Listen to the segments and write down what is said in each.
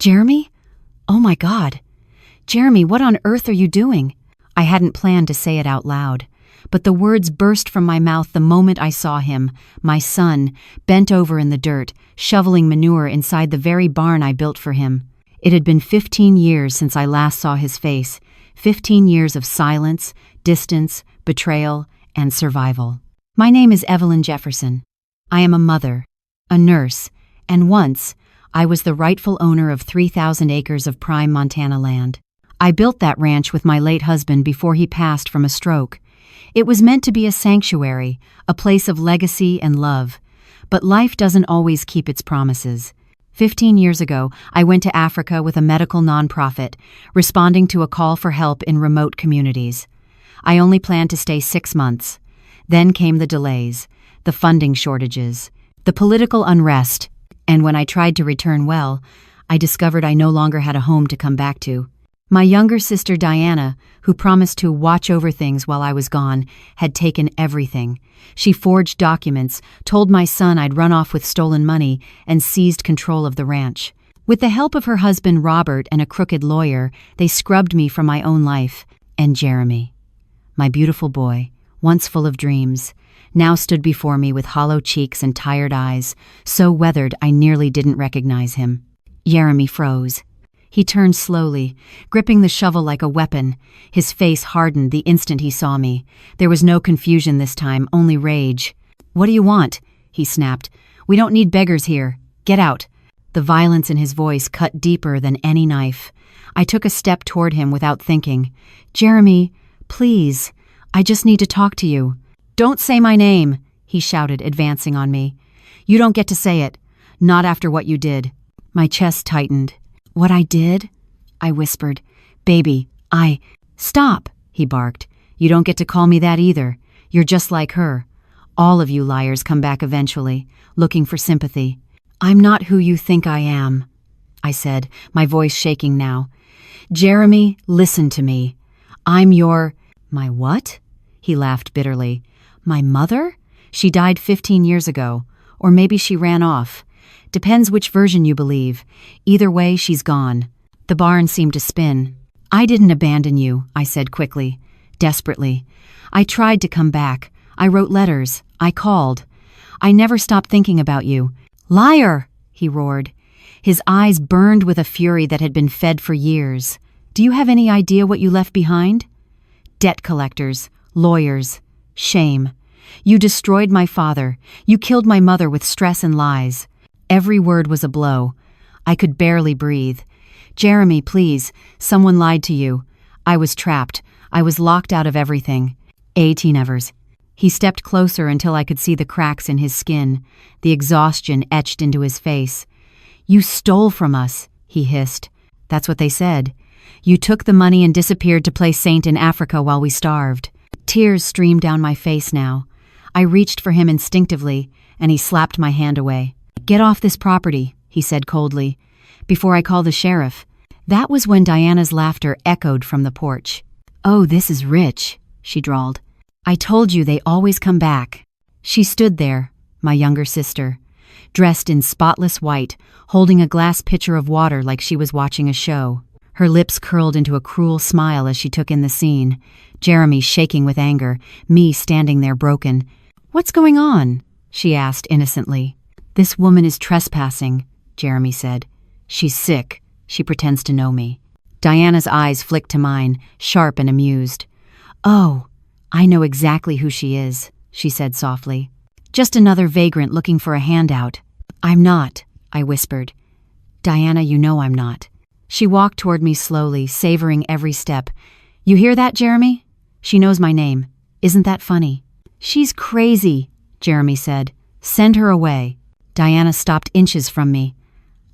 Jeremy? Oh my God. Jeremy, what on earth are you doing? I hadn't planned to say it out loud, but the words burst from my mouth the moment I saw him, my son, bent over in the dirt, shoveling manure inside the very barn I built for him. It had been 15 years since I last saw his face, 15 years of silence, distance, betrayal, and survival. My name is Evelyn Jefferson. I am a mother, a nurse, and once, I was the rightful owner of 3,000 acres of prime Montana land. I built that ranch with my late husband before he passed from a stroke. It was meant to be a sanctuary, a place of legacy and love. But life doesn't always keep its promises. 15 years ago, I went to Africa with a medical nonprofit, responding to a call for help in remote communities. I only planned to stay 6 months. Then came the delays, the funding shortages, the political unrest, and when I tried to return well, I discovered I no longer had a home to come back to. My younger sister Diana, who promised to watch over things while I was gone, had taken everything. She forged documents, told my son I'd run off with stolen money, and seized control of the ranch. With the help of her husband Robert and a crooked lawyer, they scrubbed me from my own life. And Jeremy, my beautiful boy, once full of dreams, now stood before me with hollow cheeks and tired eyes, so weathered I nearly didn't recognize him. Jeremy froze. He turned slowly, gripping the shovel like a weapon. His face hardened the instant he saw me. There was no confusion this time, only rage. "What do you want?" he snapped. "We don't need beggars here. Get out." The violence in his voice cut deeper than any knife. I took a step toward him without thinking. "Jeremy, please, I just need to talk to you." "Don't say my name," he shouted, advancing on me. "You don't get to say it. Not after what you did." My chest tightened. "What I did?" I whispered. "Baby, Stop," he barked. "You don't get to call me that either. You're just like her. All of you liars come back eventually, looking for sympathy." "I'm not who you think I am," I said, my voice shaking now. "Jeremy, listen to me. I'm your—" "My what?" He laughed bitterly. "My mother? She died 15 years ago. Or maybe she ran off. Depends which version you believe. Either way, she's gone." The barn seemed to spin. "I didn't abandon you," I said quickly, desperately. "I tried to come back. I wrote letters. I called. I never stopped thinking about you." "Liar!" he roared. His eyes burned with a fury that had been fed for years. "Do you have any idea what you left behind? Debt collectors, lawyers, shame. You destroyed my father. You killed my mother with stress and lies." Every word was a blow. I could barely breathe. "Jeremy, please, someone lied to you. I was trapped. I was locked out of everything. 18 Evers." He stepped closer until I could see the cracks in his skin, the exhaustion etched into his face. "You stole from us," he hissed. "That's what they said. You took the money and disappeared to play saint in Africa while we starved." Tears streamed down my face now. I reached for him instinctively, and he slapped my hand away. "Get off this property," he said coldly, "before I call the sheriff." That was when Diana's laughter echoed from the porch. "Oh, this is rich," she drawled. "I told you they always come back." She stood there, my younger sister, dressed in spotless white, holding a glass pitcher of water like she was watching a show. Her lips curled into a cruel smile as she took in the scene, Jeremy shaking with anger, me standing there broken. "What's going on?" she asked innocently. "This woman is trespassing," Jeremy said. "She's sick. She pretends to know me." Diana's eyes flicked to mine, sharp and amused. "Oh, I know exactly who she is," she said softly. "Just another vagrant looking for a handout." "I'm not," I whispered. "Diana, you know I'm not." She walked toward me slowly, savoring every step. "You hear that, Jeremy? She knows my name. Isn't that funny?" "She's crazy," Jeremy said. "Send her away." Diana stopped inches from me.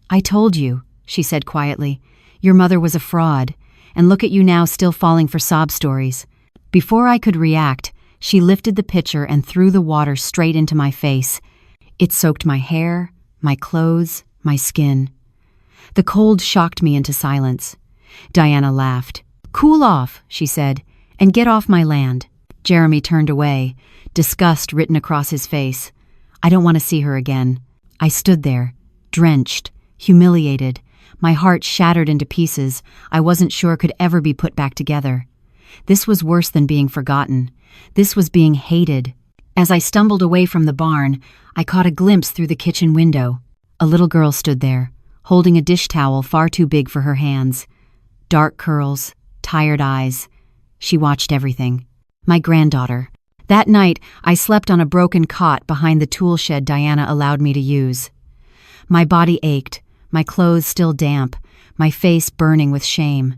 "I told you," she said quietly. "Your mother was a fraud, and look at you now still falling for sob stories." Before I could react, she lifted the pitcher and threw the water straight into my face. It soaked my hair, my clothes, my skin. The cold shocked me into silence. Diana laughed. "Cool off," she said, "and get off my land." Jeremy turned away, disgust written across his face. "I don't want to see her again." I stood there, drenched, humiliated, My heart shattered into pieces I wasn't sure could ever be put back together. This was worse than being forgotten. This was being hated. As I stumbled away from the barn, I caught a glimpse through the kitchen window. A little girl stood there, holding a dish towel far too big for her hands. Dark curls, tired eyes. She watched everything. My granddaughter. That night, I slept on a broken cot behind the tool shed Diana allowed me to use. My body ached, my clothes still damp, my face burning with shame.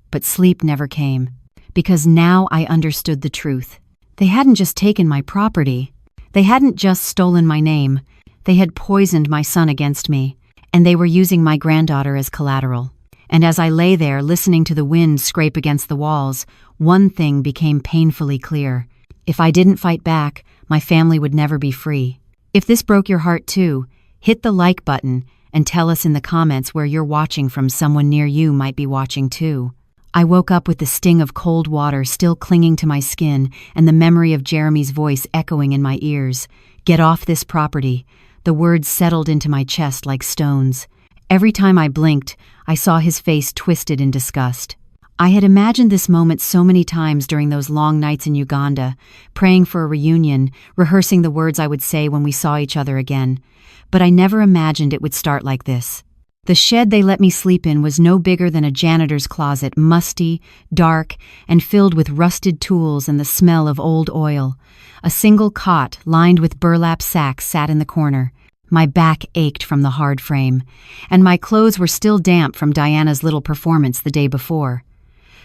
But sleep never came, because now I understood the truth. They hadn't just taken my property. They hadn't just stolen my name. They had poisoned my son against me, and they were using my granddaughter as collateral. And as I lay there listening to the wind scrape against the walls, one thing became painfully clear. If I didn't fight back, my family would never be free. If this broke your heart too, hit the like button and tell us in the comments where you're watching from. Someone near you might be watching too. I woke up with the sting of cold water still clinging to my skin and the memory of Jeremy's voice echoing in my ears. Get off this property. The words settled into my chest like stones. Every time I blinked, I saw his face twisted in disgust. I had imagined this moment so many times during those long nights in Uganda, praying for a reunion, rehearsing the words I would say when we saw each other again. But I never imagined it would start like this. The shed they let me sleep in was no bigger than a janitor's closet, musty, dark, and filled with rusted tools and the smell of old oil. A single cot, lined with burlap sacks, sat in the corner. My back ached from the hard frame, and my clothes were still damp from Diana's little performance the day before.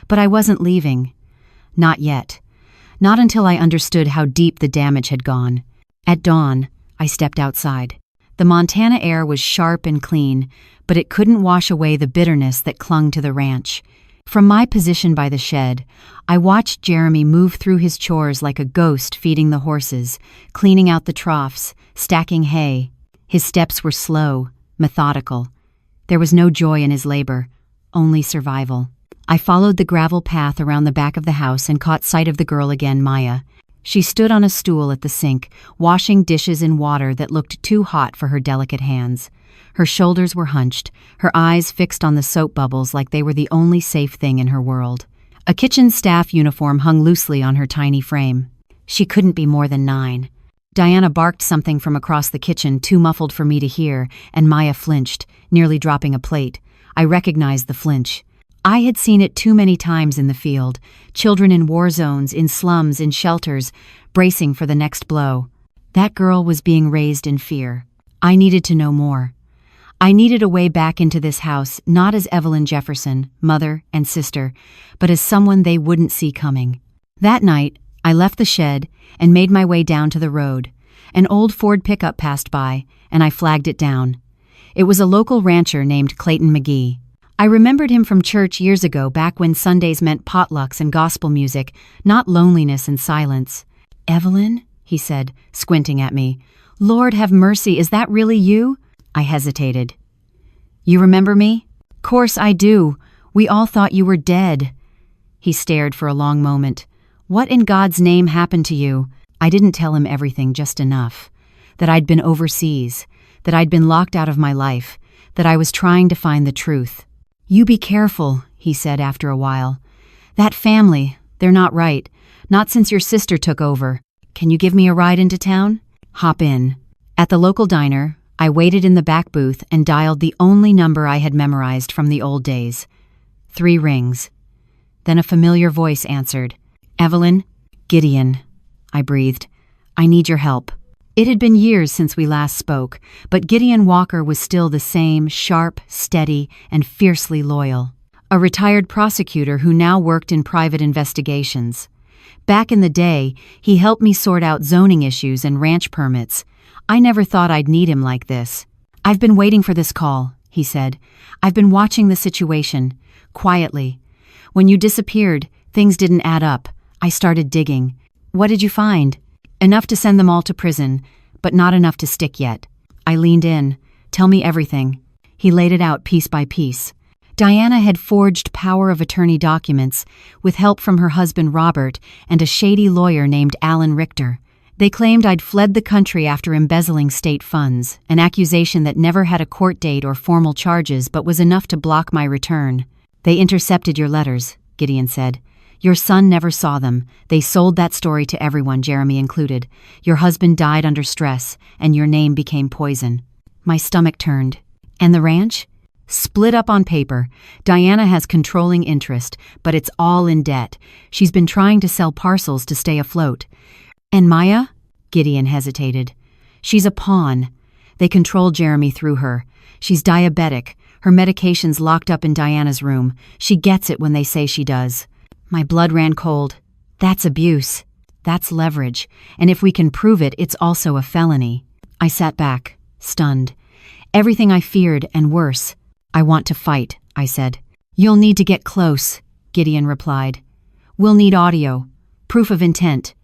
But I wasn't leaving. Not yet. Not until I understood how deep the damage had gone. At dawn, I stepped outside. The Montana air was sharp and clean, but it couldn't wash away the bitterness that clung to the ranch. From my position by the shed, I watched Jeremy move through his chores like a ghost, feeding the horses, cleaning out the troughs, stacking hay. His steps were slow, methodical. There was no joy in his labor, only survival. I followed the gravel path around the back of the house and caught sight of the girl again, Maya. She stood on a stool at the sink, washing dishes in water that looked too hot for her delicate hands. Her shoulders were hunched, her eyes fixed on the soap bubbles like they were the only safe thing in her world. A kitchen staff uniform hung loosely on her tiny frame. She couldn't be more than 9. Diana barked something from across the kitchen, too muffled for me to hear, and Maya flinched, nearly dropping a plate. I recognized the flinch. I had seen it too many times in the field, children in war zones, in slums, in shelters, bracing for the next blow. That girl was being raised in fear. I needed to know more. I needed a way back into this house, not as Evelyn Jefferson, mother and sister, but as someone they wouldn't see coming. That night, I left the shed and made my way down to the road. An old Ford pickup passed by, and I flagged it down. It was a local rancher named Clayton McGee. I remembered him from church years ago, back when Sundays meant potlucks and gospel music, not loneliness and silence. "Evelyn?" he said, squinting at me. "Lord have mercy, is that really you?" I hesitated. "You remember me?" "Course I do. We all thought you were dead." He stared for a long moment. "What in God's name happened to you?" I didn't tell him everything, just enough. That I'd been overseas, that I'd been locked out of my life, that I was trying to find the truth. "You be careful," he said after a while. "That family, they're not right. Not since your sister took over. Can you give me a ride into town?" "Hop in." At the local diner, I waited in the back booth and dialed the only number I had memorized from the old days. 3 rings. Then a familiar voice answered. "Evelyn?" "Gideon," I breathed. "I need your help." It had been years since we last spoke, but Gideon Walker was still the same, sharp, steady, and fiercely loyal. A retired prosecutor who now worked in private investigations. Back in the day, he helped me sort out zoning issues and ranch permits. I never thought I'd need him like this. "I've been waiting for this call," he said. "I've been watching the situation, quietly. When you disappeared, things didn't add up. I started digging. What did you find?" "Enough to send them all to prison, but not enough to stick yet." I leaned in. "Tell me everything." He laid it out piece by piece. Diana had forged power of attorney documents with help from her husband Robert and a shady lawyer named Alan Richter. They claimed I'd fled the country after embezzling state funds, an accusation that never had a court date or formal charges but was enough to block my return. They intercepted your letters, Gideon said. Your son never saw them. They sold that story to everyone, Jeremy included. Your husband died under stress, and your name became poison. My stomach turned. And the ranch? Split up on paper. Diana has controlling interest, but it's all in debt. She's been trying to sell parcels to stay afloat. And Maya? Gideon hesitated. She's a pawn. They control Jeremy through her. She's diabetic. Her medication's locked up in Diana's room. She gets it when they say she does. My blood ran cold. That's abuse. That's leverage. And if we can prove it, it's also a felony. I sat back, stunned. Everything I feared, and worse. I want to fight, I said. You'll need to get close, Gideon replied. We'll need audio. Proof of intent.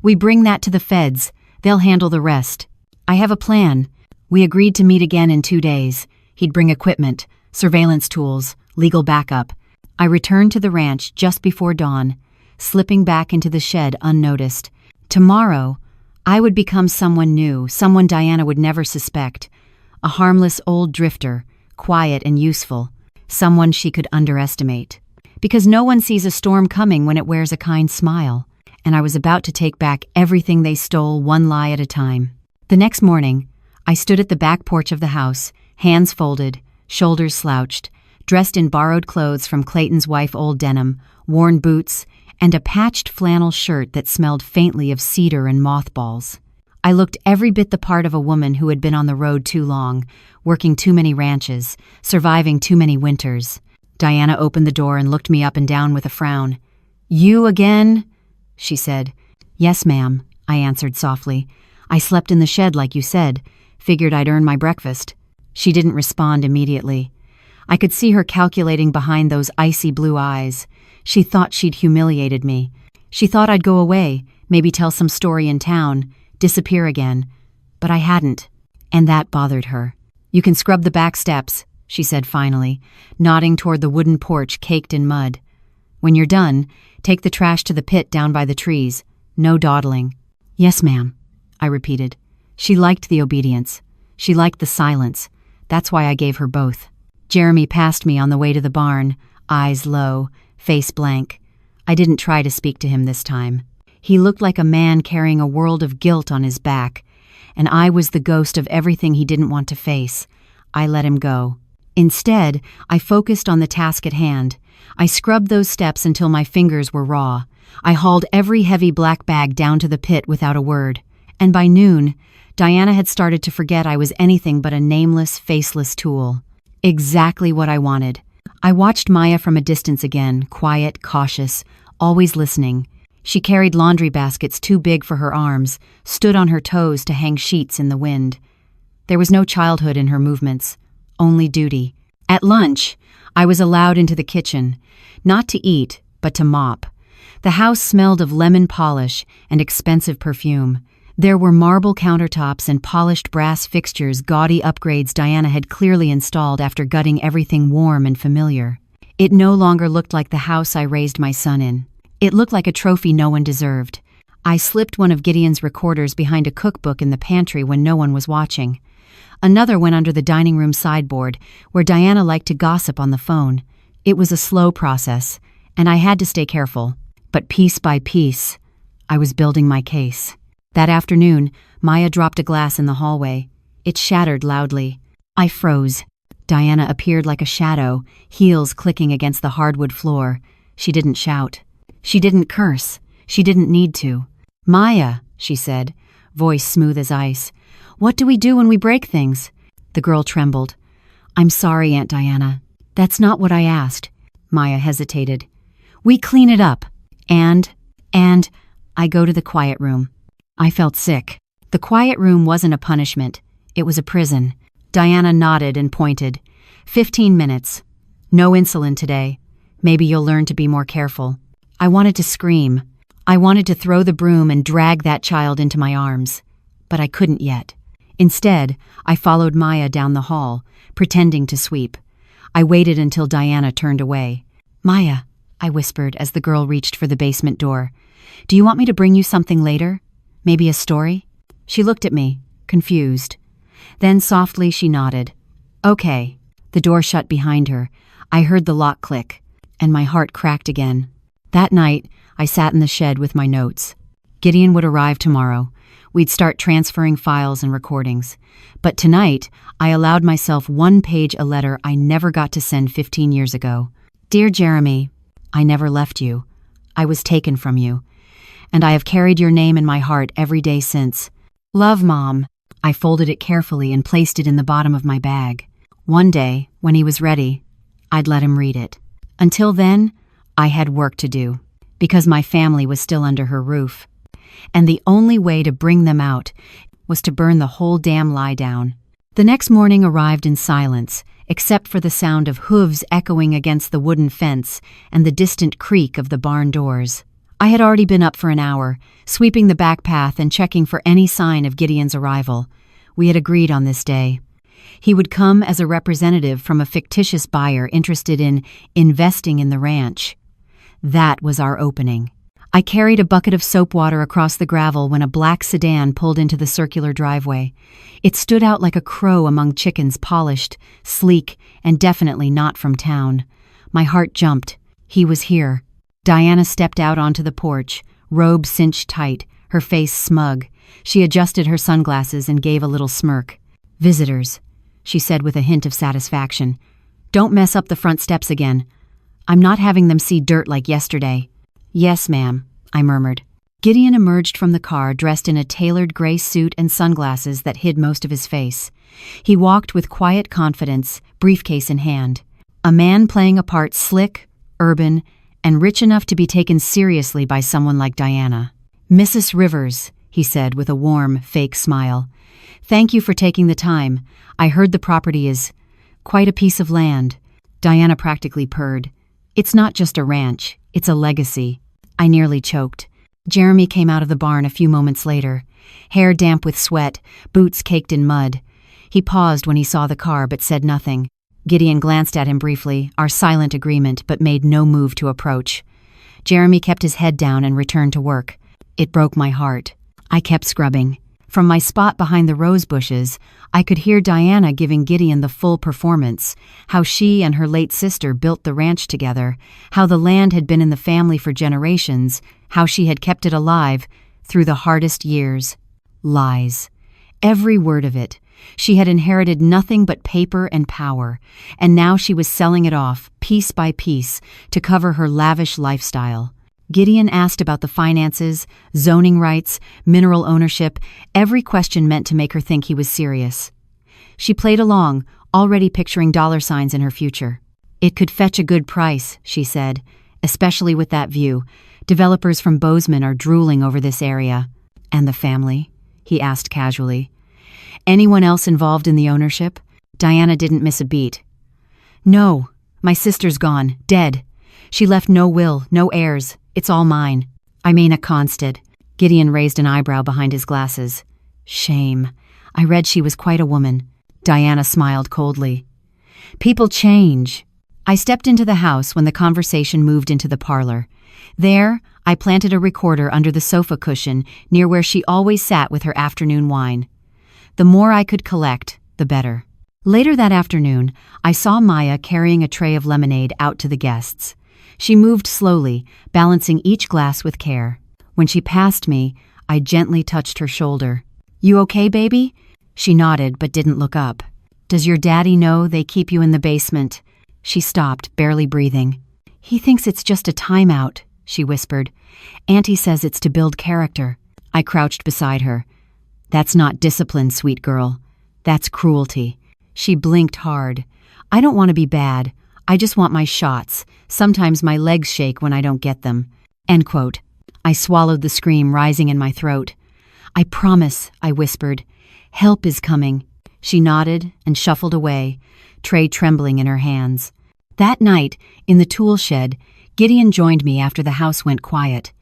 We bring that to the feds. They'll handle the rest. I have a plan. We agreed to meet again in 2 days. He'd bring equipment, surveillance tools, legal backup. I returned to the ranch just before dawn, slipping back into the shed unnoticed. Tomorrow, I would become someone new, someone Diana would never suspect. A harmless old drifter, quiet and useful, someone she could underestimate. Because no one sees a storm coming when it wears a kind smile. And I was about to take back everything they stole, one lie at a time. The next morning, I stood at the back porch of the house, hands folded, shoulders slouched, dressed in borrowed clothes from Clayton's wife old denim, worn boots, and a patched flannel shirt that smelled faintly of cedar and mothballs. I looked every bit the part of a woman who had been on the road too long, working too many ranches, surviving too many winters. Diana opened the door and looked me up and down with a frown. You again? She said. Yes, ma'am, I answered softly. I slept in the shed like you said. Figured I'd earn my breakfast. She didn't respond immediately. I could see her calculating behind those icy blue eyes. She thought she'd humiliated me. She thought I'd go away, maybe tell some story in town, disappear again. But I hadn't, and that bothered her. You can scrub the back steps, she said finally, nodding toward the wooden porch caked in mud. When you're done, take the trash to the pit down by the trees. No dawdling. Yes, ma'am, I repeated. She liked the obedience. She liked the silence. That's why I gave her both. Jeremy passed me on the way to the barn, eyes low, face blank. I didn't try to speak to him this time. He looked like a man carrying a world of guilt on his back, and I was the ghost of everything he didn't want to face. I let him go. Instead, I focused on the task at hand. I scrubbed those steps until my fingers were raw. I hauled every heavy black bag down to the pit without a word. And by noon, Diana had started to forget I was anything but a nameless, faceless tool. Exactly what I wanted. I watched Maya from a distance again, quiet, cautious, always listening. She carried laundry baskets too big for her arms, stood on her toes to hang sheets in the wind. There was no childhood in her movements, only duty. At lunch, I was allowed into the kitchen, not to eat, but to mop. The house smelled of lemon polish and expensive perfume. There were marble countertops and polished brass fixtures, gaudy upgrades Diana had clearly installed after gutting everything warm and familiar. It no longer looked like the house I raised my son in. It looked like a trophy no one deserved. I slipped one of Gideon's recorders behind a cookbook in the pantry when no one was watching. Another went under the dining room sideboard, where Diana liked to gossip on the phone. It was a slow process, and I had to stay careful. But piece by piece, I was building my case. That afternoon, Maya dropped a glass in the hallway. It shattered loudly. I froze. Diana appeared like a shadow, heels clicking against the hardwood floor. She didn't shout. She didn't curse. She didn't need to. Maya, she said, voice smooth as ice. What do we do when we break things? The girl trembled. I'm sorry, Aunt Diana. That's not what I asked. Maya hesitated. We clean it up. And I go to the quiet room. I felt sick. The quiet room wasn't a punishment. It was a prison. Diana nodded and pointed. 15 minutes. No insulin today. Maybe you'll learn to be more careful. I wanted to scream. I wanted to throw the broom and drag that child into my arms. But I couldn't yet. Instead, I followed Maya down the hall, pretending to sweep. I waited until Diana turned away. Maya, I whispered as the girl reached for the basement door. Do you want me to bring you something later? Maybe a story? She looked at me, confused. Then softly she nodded. Okay. The door shut behind her. I heard the lock click, and my heart cracked again. That night, I sat in the shed with my notes. Gideon would arrive tomorrow. We'd start transferring files and recordings. But tonight, I allowed myself one page a letter I never got to send 15 years ago. Dear Jeremy, I never left you. I was taken from you. And I have carried your name in my heart every day since. Love, Mom. I folded it carefully and placed it in the bottom of my bag. One day, when he was ready, I'd let him read it. Until then, I had work to do, because my family was still under her roof. And the only way to bring them out was to burn the whole damn lie down. The next morning arrived in silence, except for the sound of hooves echoing against the wooden fence and the distant creak of the barn doors. I had already been up for an hour, sweeping the back path and checking for any sign of Gideon's arrival. We had agreed on this day. He would come as a representative from a fictitious buyer interested in investing in the ranch. That was our opening. I carried a bucket of soap water across the gravel when a black sedan pulled into the circular driveway. It stood out like a crow among chickens, polished, sleek, and definitely not from town. My heart jumped. He was here. Diana stepped out onto the porch, robe cinched tight, her face smug. She adjusted her sunglasses and gave a little smirk. Visitors, she said with a hint of satisfaction. Don't mess up the front steps again. I'm not having them see dirt like yesterday. Yes, ma'am, I murmured. Gideon emerged from the car dressed in a tailored gray suit and sunglasses that hid most of his face. He walked with quiet confidence, briefcase in hand. A man playing a part slick, urban, and rich enough to be taken seriously by someone like Diana. Mrs. Rivers, he said with a warm, fake smile. Thank you for taking the time. I heard the property is quite a piece of land. Diana practically purred. It's not just a ranch, it's a legacy. I nearly choked. Jeremy came out of the barn a few moments later, hair damp with sweat, boots caked in mud. He paused when he saw the car but said nothing. Gideon glanced at him briefly, our silent agreement, but made no move to approach. Jeremy kept his head down and returned to work. It broke my heart. I kept scrubbing. From my spot behind the rose bushes, I could hear Diana giving Gideon the full performance, how she and her late sister built the ranch together, how the land had been in the family for generations, how she had kept it alive through the hardest years. Lies. Every word of it. She had inherited nothing but paper and power, and now she was selling it off, piece by piece, to cover her lavish lifestyle. Gideon asked about the finances, zoning rights, mineral ownership, every question meant to make her think he was serious. She played along, already picturing dollar signs in her future. It could fetch a good price, she said, especially with that view. Developers from Bozeman are drooling over this area. And the family? He asked casually. Anyone else involved in the ownership? Diana didn't miss a beat. No, my sister's gone, dead. She left no will, no heirs. It's all mine. I mean a consted. Gideon raised an eyebrow behind his glasses. Shame. I read she was quite a woman. Diana smiled coldly. People change. I stepped into the house when the conversation moved into the parlor. There, I planted a recorder under the sofa cushion near where she always sat with her afternoon wine. The more I could collect, the better. Later that afternoon, I saw Maya carrying a tray of lemonade out to the guests. She moved slowly, balancing each glass with care. When she passed me, I gently touched her shoulder. You okay, baby? She nodded but didn't look up. Does your daddy know they keep you in the basement? She stopped, barely breathing. He thinks it's just a timeout, she whispered. Auntie says it's to build character. I crouched beside her. That's not discipline, sweet girl. That's cruelty. She blinked hard. I don't want to be bad. I just want my shots. Sometimes my legs shake when I don't get them. End quote. I swallowed the scream rising in my throat. I promise, I whispered. Help is coming. She nodded and shuffled away, tray trembling in her hands. That night, in the tool shed, Gideon joined me after the house went quiet.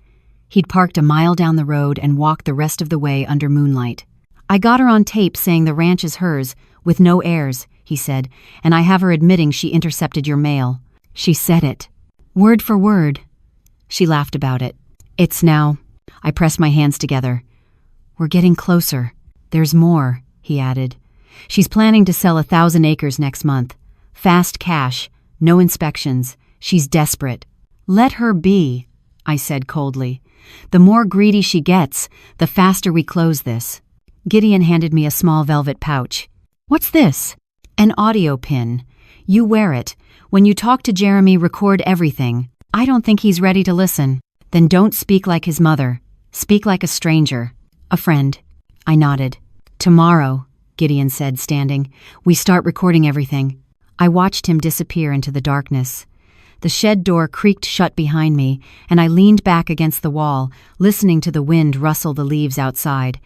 He'd parked a mile down the road and walked the rest of the way under moonlight. I got her on tape saying the ranch is hers, with no heirs, he said, and I have her admitting she intercepted your mail. She said it. Word for word. She laughed about it. It's now. I pressed my hands together. We're getting closer. There's more, he added. She's planning to sell 1,000 acres next month. Fast cash, no inspections. She's desperate. Let her be, I said coldly. The more greedy she gets, the faster we close this. Gideon handed me a small velvet pouch. What's this? An audio pin. You wear it. When you talk to Jeremy, record everything. I don't think he's ready to listen. Then don't speak like his mother. Speak like a stranger. A friend. I nodded. Tomorrow, Gideon said, standing, we start recording everything. I watched him disappear into the darkness. The shed door creaked shut behind me, and I leaned back against the wall, listening to the wind rustle the leaves outside.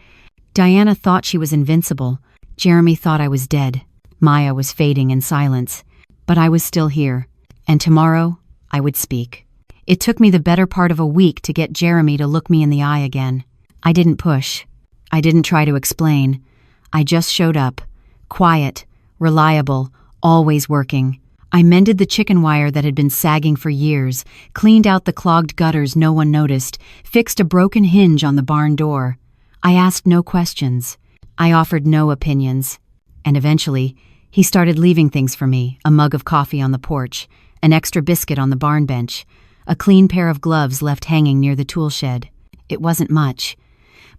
Diana thought she was invincible. Jeremy thought I was dead. Maya was fading in silence. But I was still here, and tomorrow I would speak. It took me the better part of a week to get Jeremy to look me in the eye again. I didn't push. I didn't try to explain. I just showed up, quiet, reliable, always working. I mended the chicken wire that had been sagging for years, cleaned out the clogged gutters no one noticed, fixed a broken hinge on the barn door. I asked no questions. I offered no opinions. And eventually, he started leaving things for me, a mug of coffee on the porch, an extra biscuit on the barn bench, a clean pair of gloves left hanging near the tool shed. It wasn't much,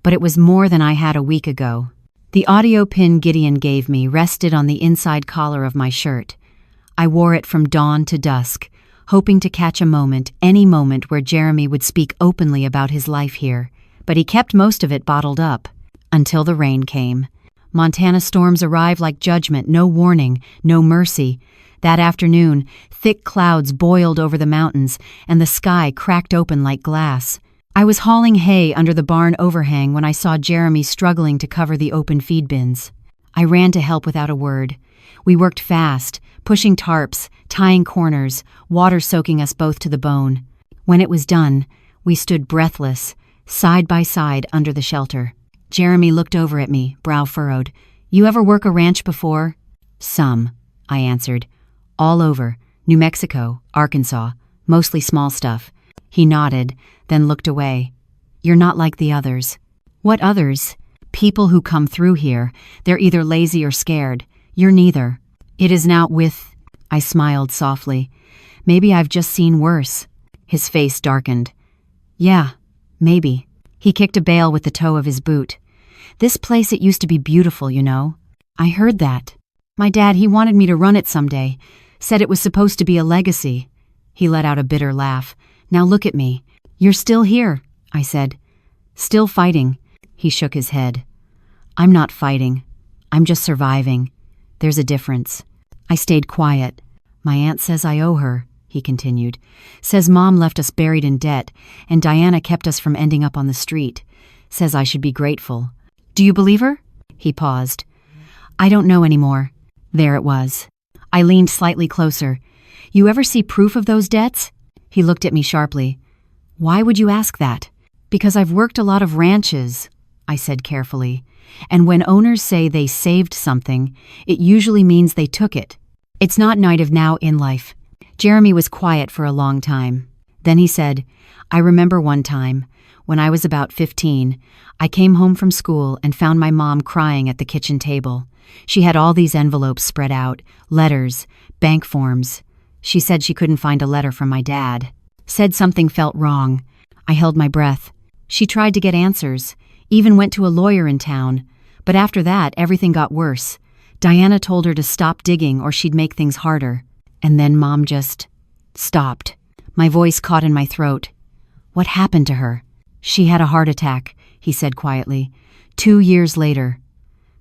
but it was more than I had a week ago. The audio pin Gideon gave me rested on the inside collar of my shirt. I wore it from dawn to dusk, hoping to catch a moment, any moment where Jeremy would speak openly about his life here, but he kept most of it bottled up, until the rain came. Montana storms arrive like judgment, no warning, no mercy. That afternoon, thick clouds boiled over the mountains, and the sky cracked open like glass. I was hauling hay under the barn overhang when I saw Jeremy struggling to cover the open feed bins. I ran to help without a word. We worked fast, pushing tarps, tying corners, water soaking us both to the bone. When it was done, we stood breathless, side by side under the shelter. Jeremy looked over at me, brow furrowed. You ever work a ranch before? Some, I answered. All over, New Mexico, Arkansas, mostly small stuff. He nodded, then looked away. You're not like the others. What others? People who come through here. They're either lazy or scared. You're neither. It is now with... I smiled softly. Maybe I've just seen worse. His face darkened. Yeah, maybe. He kicked a bale with the toe of his boot. This place, it used to be beautiful, you know. I heard that. My dad, he wanted me to run it someday. Said it was supposed to be a legacy. He let out a bitter laugh. Now look at me. You're still here, I said. Still fighting. He shook his head. I'm not fighting. I'm just surviving. There's a difference. I stayed quiet. My aunt says I owe her, he continued. Says Mom left us buried in debt, and Diana kept us from ending up on the street. Says I should be grateful. Do you believe her? He paused. I don't know anymore. There it was. I leaned slightly closer. You ever see proof of those debts? He looked at me sharply. Why would you ask that? Because I've worked a lot of ranches, I said carefully. And when owners say they saved something, it usually means they took it. It's not night of now in life. Jeremy was quiet for a long time. Then he said, I remember one time, when I was about 15, I came home from school and found my mom crying at the kitchen table. She had all these envelopes spread out, letters, bank forms. She said she couldn't find a letter from my dad. Said something felt wrong. I held my breath. She tried to get answers, even went to a lawyer in town. But after that, everything got worse. Diana told her to stop digging or she'd make things harder. And then Mom just stopped. My voice caught in my throat. What happened to her? She had a heart attack, he said quietly. 2 years later.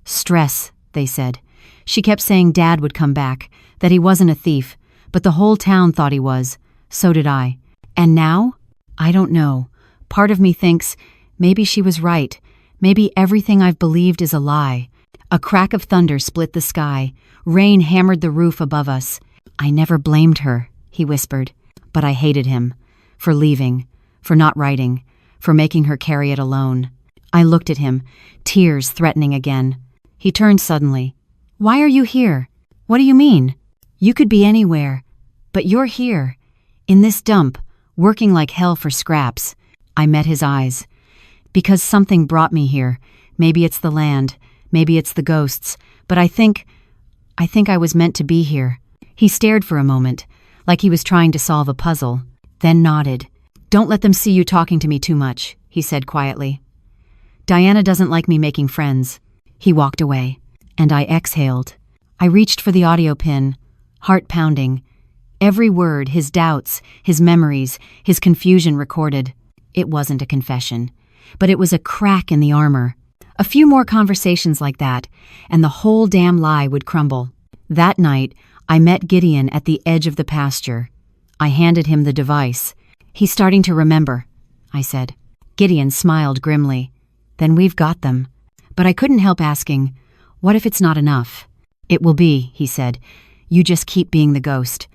Stress, they said. She kept saying Dad would come back, that he wasn't a thief, but the whole town thought he was. So did I. And now? I don't know. Part of me thinks maybe she was right. Maybe everything I've believed is a lie. A crack of thunder split the sky. Rain hammered the roof above us. I never blamed her, he whispered. But I hated him. For leaving. For not writing. For making her carry it alone. I looked at him, tears threatening again. He turned suddenly. Why are you here? What do you mean? You could be anywhere. But you're here. In this dump, working like hell for scraps. I met his eyes. Because something brought me here. Maybe it's the land, maybe it's the ghosts, but I think I was meant to be here." He stared for a moment, like he was trying to solve a puzzle, then nodded. "Don't let them see you talking to me too much," he said quietly. "Diana doesn't like me making friends." He walked away, and I exhaled. I reached for the audio pin, heart pounding. Every word, his doubts, his memories, his confusion recorded. It wasn't a confession, but it was a crack in the armor. A few more conversations like that, and the whole damn lie would crumble. That night, I met Gideon at the edge of the pasture. I handed him the device. "He's starting to remember," I said. Gideon smiled grimly. "Then we've got them." But I couldn't help asking, "What if it's not enough?" "It will be," he said. "You just keep being the ghost.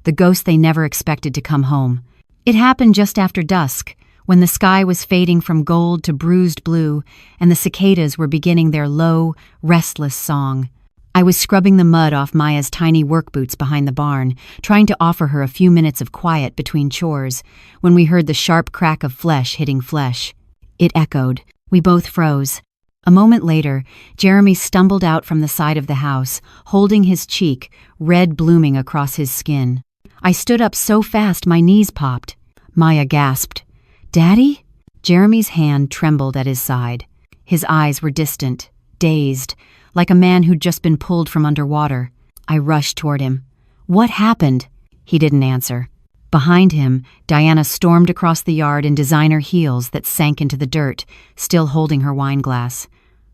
The ghost they never expected to come home." It happened just after dusk, when the sky was fading from gold to bruised blue, and the cicadas were beginning their low, restless song. I was scrubbing the mud off Maya's tiny work boots behind the barn, trying to offer her a few minutes of quiet between chores, when we heard the sharp crack of flesh hitting flesh. It echoed. We both froze. A moment later, Jeremy stumbled out from the side of the house, holding his cheek, red blooming across his skin. I stood up so fast my knees popped. Maya gasped. "Daddy?" Jeremy's hand trembled at his side. His eyes were distant, dazed, like a man who'd just been pulled from underwater. I rushed toward him. "What happened?" He didn't answer. Behind him, Diana stormed across the yard in designer heels that sank into the dirt, still holding her wine glass.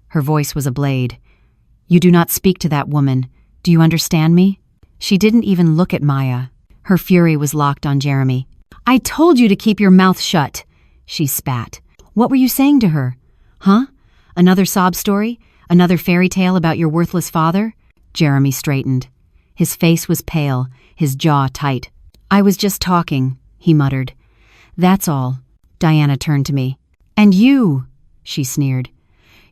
Her voice was a blade. "You do not speak to that woman. Do you understand me?" She didn't even look at Maya. Her fury was locked on Jeremy. "I told you to keep your mouth shut," she spat. "What were you saying to her? Huh? Another sob story? Another fairy tale about your worthless father?" Jeremy straightened. His face was pale, his jaw tight. "I was just talking," he muttered. "That's all." Diana turned to me. "And you," she sneered.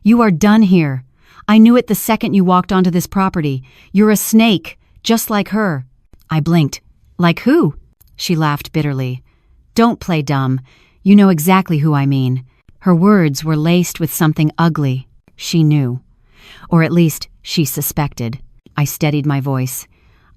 "You are done here. I knew it the second you walked onto this property. You're a snake, just like her." I blinked. "Like who?" She laughed bitterly. "Don't play dumb. You know exactly who I mean." Her words were laced with something ugly. She knew. Or at least, she suspected. I steadied my voice.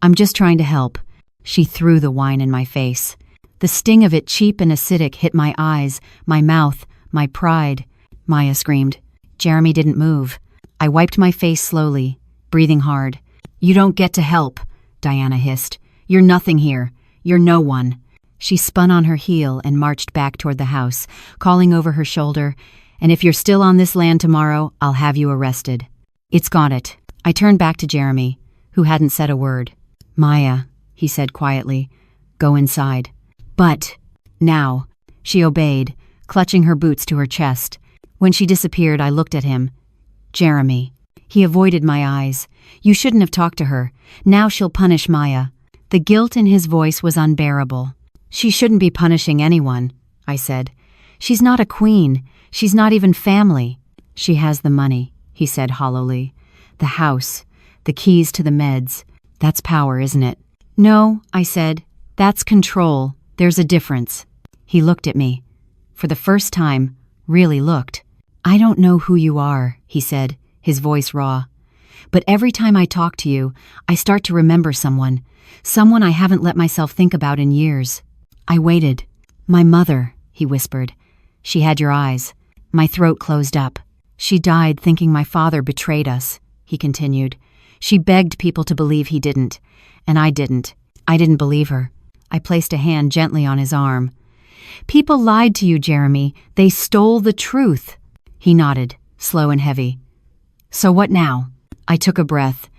"I'm just trying to help." She threw the wine in my face. The sting of it, cheap and acidic, hit my eyes, my mouth, my pride. Maya screamed. Jeremy didn't move. I wiped my face slowly, breathing hard. "You don't get to help," Diana hissed. "You're nothing here. You're no one." She spun on her heel and marched back toward the house, calling over her shoulder, "And if you're still on this land tomorrow, I'll have you arrested." "It's got it." I turned back to Jeremy, who hadn't said a word. "Maya," he said quietly, "go inside." "But..." "Now." She obeyed, clutching her boots to her chest. When she disappeared, I looked at him. "Jeremy." He avoided my eyes. "You shouldn't have talked to her. Now she'll punish Maya." The guilt in his voice was unbearable. "She shouldn't be punishing anyone," I said. "She's not a queen. She's not even family." "She has the money," he said hollowly. "The house. The keys to the meds. That's power, isn't it?" "No," I said. "That's control. There's a difference." He looked at me. For the first time, really looked. "I don't know who you are," he said, his voice raw. "But every time I talk to you, I start to remember someone. Someone I haven't let myself think about in years." I waited. "My mother," he whispered. "She had your eyes." My throat closed up. "She died thinking my father betrayed us," he continued. "She begged people to believe he didn't. And I didn't. I didn't believe her." I placed a hand gently on his arm. "People lied to you, Jeremy. They stole the truth." He nodded, slow and heavy. "So what now?" I took a breath.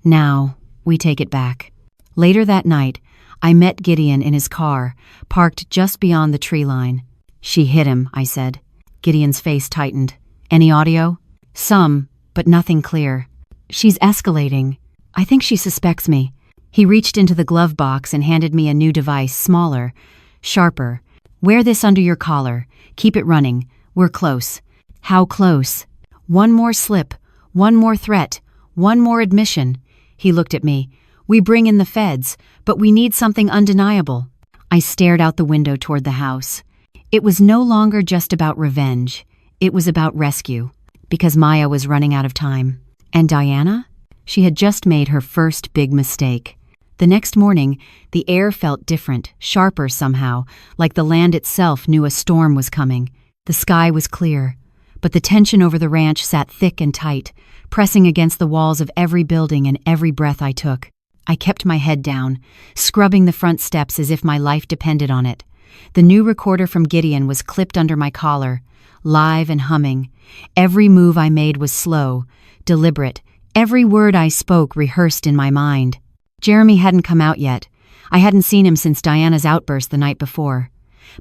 "Now, we take it back." Later that night, I met Gideon in his car, parked just beyond the tree line. "She hit him," I said. Gideon's face tightened. "Any audio?" "Some, but nothing clear." "She's escalating. I think she suspects me." He reached into the glove box and handed me a new device, smaller, sharper. "Wear this under your collar. Keep it running. We're close." "How close?" "One more slip. One more threat. One more admission." He looked at me. "We bring in the feds, but we need something undeniable." I stared out the window toward the house. It was no longer just about revenge. It was about rescue. because Maya was running out of time. And Diana? She had just made her first big mistake. The next morning, the air felt different, sharper somehow, like the land itself knew a storm was coming. The sky was clear, but the tension over the ranch sat thick and tight, pressing against the walls of every building and every breath I took. I kept my head down, scrubbing the front steps as if my life depended on it. The new recorder from Gideon was clipped under my collar, live and humming. Every move I made was slow, deliberate. Every word I spoke rehearsed in my mind. Jeremy hadn't come out yet. I hadn't seen him since Diana's outburst the night before.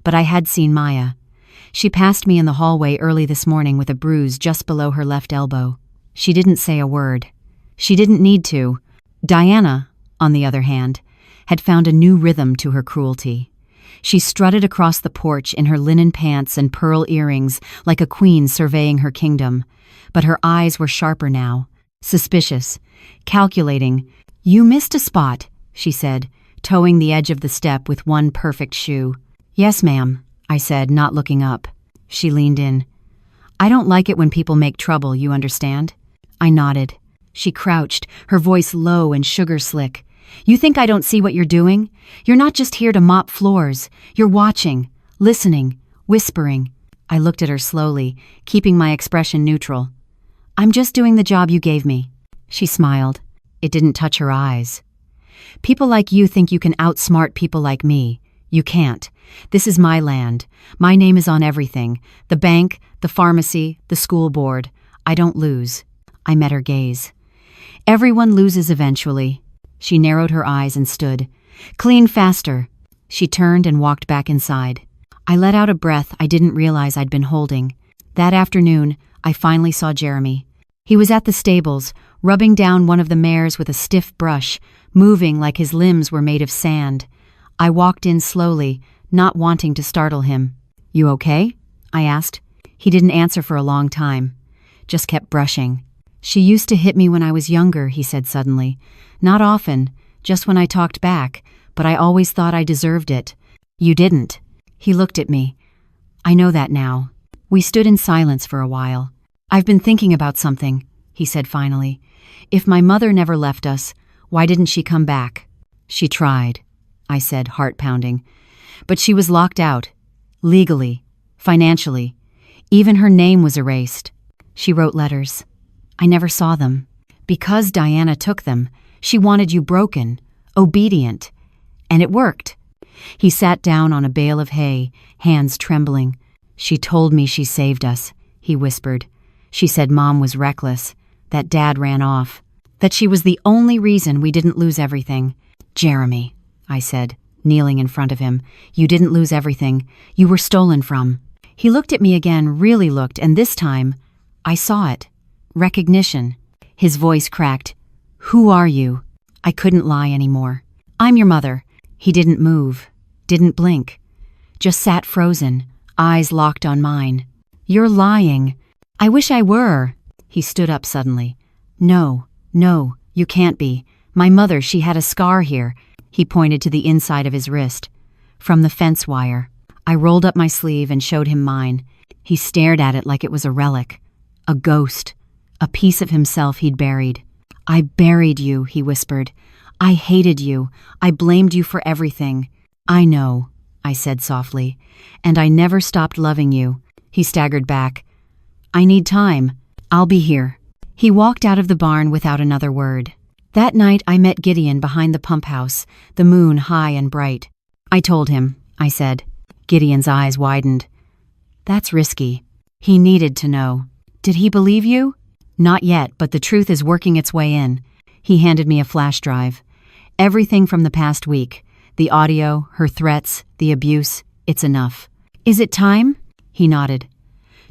But I had seen Maya. She passed me in the hallway early this morning with a bruise just below her left elbow. She didn't say a word. She didn't need to. Diana, on the other hand, had found a new rhythm to her cruelty. She strutted across the porch in her linen pants and pearl earrings like a queen surveying her kingdom. But her eyes were sharper now, suspicious, calculating. "You missed a spot," she said, toeing the edge of the step with one perfect shoe. "Yes, ma'am," I said, not looking up. She leaned in. "I don't like it when people make trouble, you understand?" I nodded. She crouched, her voice low and sugar-slick. "You think I don't see what you're doing? You're not just here to mop floors. You're watching, listening, whispering." I looked at her slowly, keeping my expression neutral. "I'm just doing the job you gave me." She smiled. It didn't touch her eyes. "People like you think you can outsmart people like me. You can't. This is my land. My name is on everything. The bank, the pharmacy, the school board. I don't lose." I met her gaze. "Everyone loses eventually." She narrowed her eyes and stood. "Clean faster." She turned and walked back inside. I let out a breath I didn't realize I'd been holding. That afternoon, I finally saw Jeremy. He was at the stables, rubbing down one of the mares with a stiff brush, moving like his limbs were made of sand. I walked in slowly, not wanting to startle him. "You okay?" I asked. He didn't answer for a long time, just kept brushing. "She used to hit me when I was younger," he said suddenly. "Not often, just when I talked back, but I always thought I deserved it." "You didn't." He looked at me. "I know that now." We stood in silence for a while. "I've been thinking about something," he said finally. "If my mother never left us, why didn't she come back?" "She tried," I said, heart pounding. "But she was locked out. Legally. Financially. Even her name was erased. She wrote letters. I never saw them. Because Diana took them, she wanted you broken, obedient. And it worked." He sat down on a bale of hay, hands trembling. "She told me she saved us," he whispered. "She said Mom was reckless, that Dad ran off, that she was the only reason we didn't lose everything." "Jeremy," I said, kneeling in front of him, "you didn't lose everything. You were stolen from." He looked at me again, really looked, and this time, I saw it. Recognition. His voice cracked. "Who are you?" I couldn't lie anymore. "I'm your mother." He didn't move, didn't blink, just sat frozen, eyes locked on mine. "You're lying." "I wish I were." He stood up suddenly. No, you can't be. My mother, she had a scar here." He pointed to the inside of his wrist. "From the fence wire." I rolled up my sleeve and showed him mine. He stared at it like it was a relic. A ghost. A piece of himself he'd buried. "I buried you," he whispered. "I hated you. I blamed you for everything." "I know," I said softly. "And I never stopped loving you." He staggered back. "I need time. I'll be here." He walked out of the barn without another word. That night I met Gideon behind the pump house, the moon high and bright. "I told him," I said. Gideon's eyes widened. "That's risky." He needed to know. "Did he believe you?" "Not yet, but the truth is working its way in." He handed me a flash drive. "Everything from the past week. The audio, her threats, the abuse. It's enough." "Is it time?" He nodded.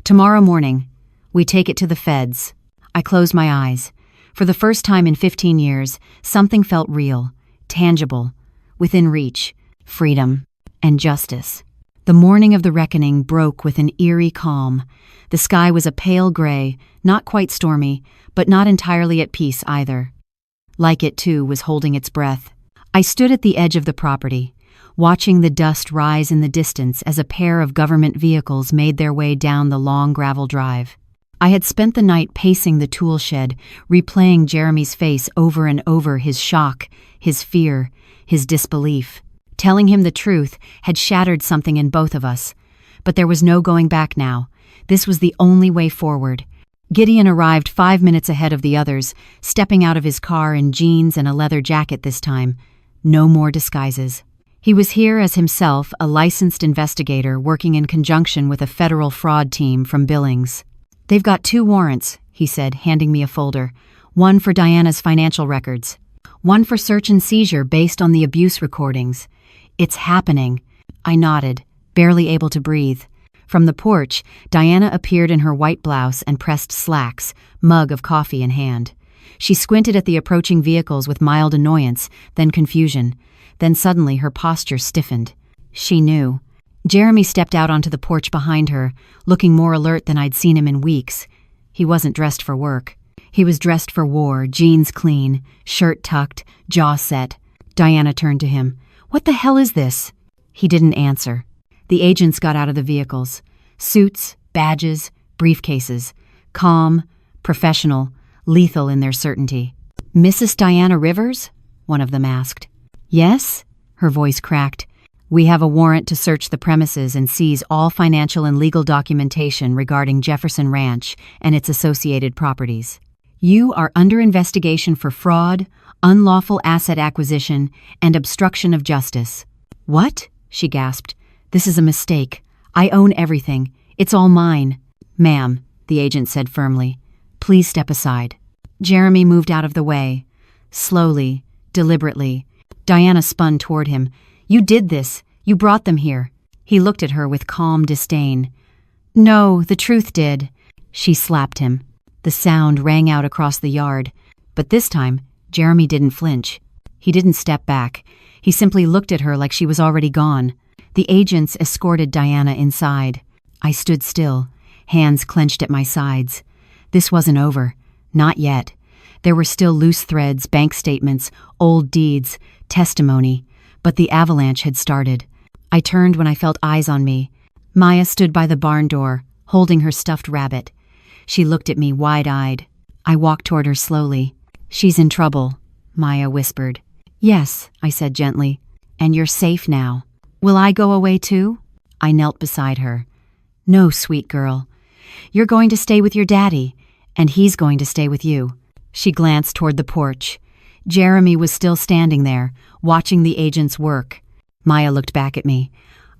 "Tomorrow morning. We take it to the feds." I closed my eyes. For the first time in 15 years, something felt real, tangible, within reach. Freedom and justice. The morning of the reckoning broke with an eerie calm. The sky was a pale gray, not quite stormy, but not entirely at peace either. Like it, too, was holding its breath. I stood at the edge of the property, watching the dust rise in the distance as a pair of government vehicles made their way down the long gravel drive. I had spent the night pacing the tool shed, replaying Jeremy's face over and over, his shock, his fear, his disbelief. Telling him the truth had shattered something in both of us. But there was no going back now. This was the only way forward. Gideon arrived 5 minutes ahead of the others, stepping out of his car in jeans and a leather jacket this time. No more disguises. He was here as himself, a licensed investigator working in conjunction with a federal fraud team from Billings. "They've got 2 warrants," he said, handing me a folder. "One for Diana's financial records. One for search and seizure based on the abuse recordings. It's happening." I nodded, barely able to breathe. From the porch, Diana appeared in her white blouse and pressed slacks, mug of coffee in hand. She squinted at the approaching vehicles with mild annoyance, then confusion. Then suddenly her posture stiffened. She knew. Jeremy stepped out onto the porch behind her, looking more alert than I'd seen him in weeks. He wasn't dressed for work. He was dressed for war, jeans clean, shirt tucked, jaw set. Diana turned to him. "What the hell is this?" He didn't answer. The agents got out of the vehicles. Suits, badges, briefcases. Calm, professional, lethal in their certainty. "Mrs. Diana Rivers?" one of them asked. "Yes?" Her voice cracked. "We have a warrant to search the premises and seize all financial and legal documentation regarding Jefferson Ranch and its associated properties. You are under investigation for fraud, unlawful asset acquisition, and obstruction of justice." "What?" she gasped. "This is a mistake. I own everything. It's all mine." "Ma'am," the agent said firmly, "please step aside." Jeremy moved out of the way. Slowly, deliberately. Diana spun toward him. "You did this. You brought them here." He looked at her with calm disdain. "No, the truth did." She slapped him. The sound rang out across the yard. But this time, Jeremy didn't flinch. He didn't step back. He simply looked at her like she was already gone. The agents escorted Diana inside. I stood still, hands clenched at my sides. This wasn't over. Not yet. There were still loose threads, bank statements, old deeds, testimony, but the avalanche had started. I turned when I felt eyes on me. Maya stood by the barn door, holding her stuffed rabbit. She looked at me wide-eyed. I walked toward her slowly. "She's in trouble," Maya whispered. "Yes," I said gently. "And you're safe now. Will I go away too?" I knelt beside her. "No, sweet girl. You're going to stay with your daddy, and he's going to stay with you." She glanced toward the porch. Jeremy was still standing there, watching the agents work. Maya looked back at me.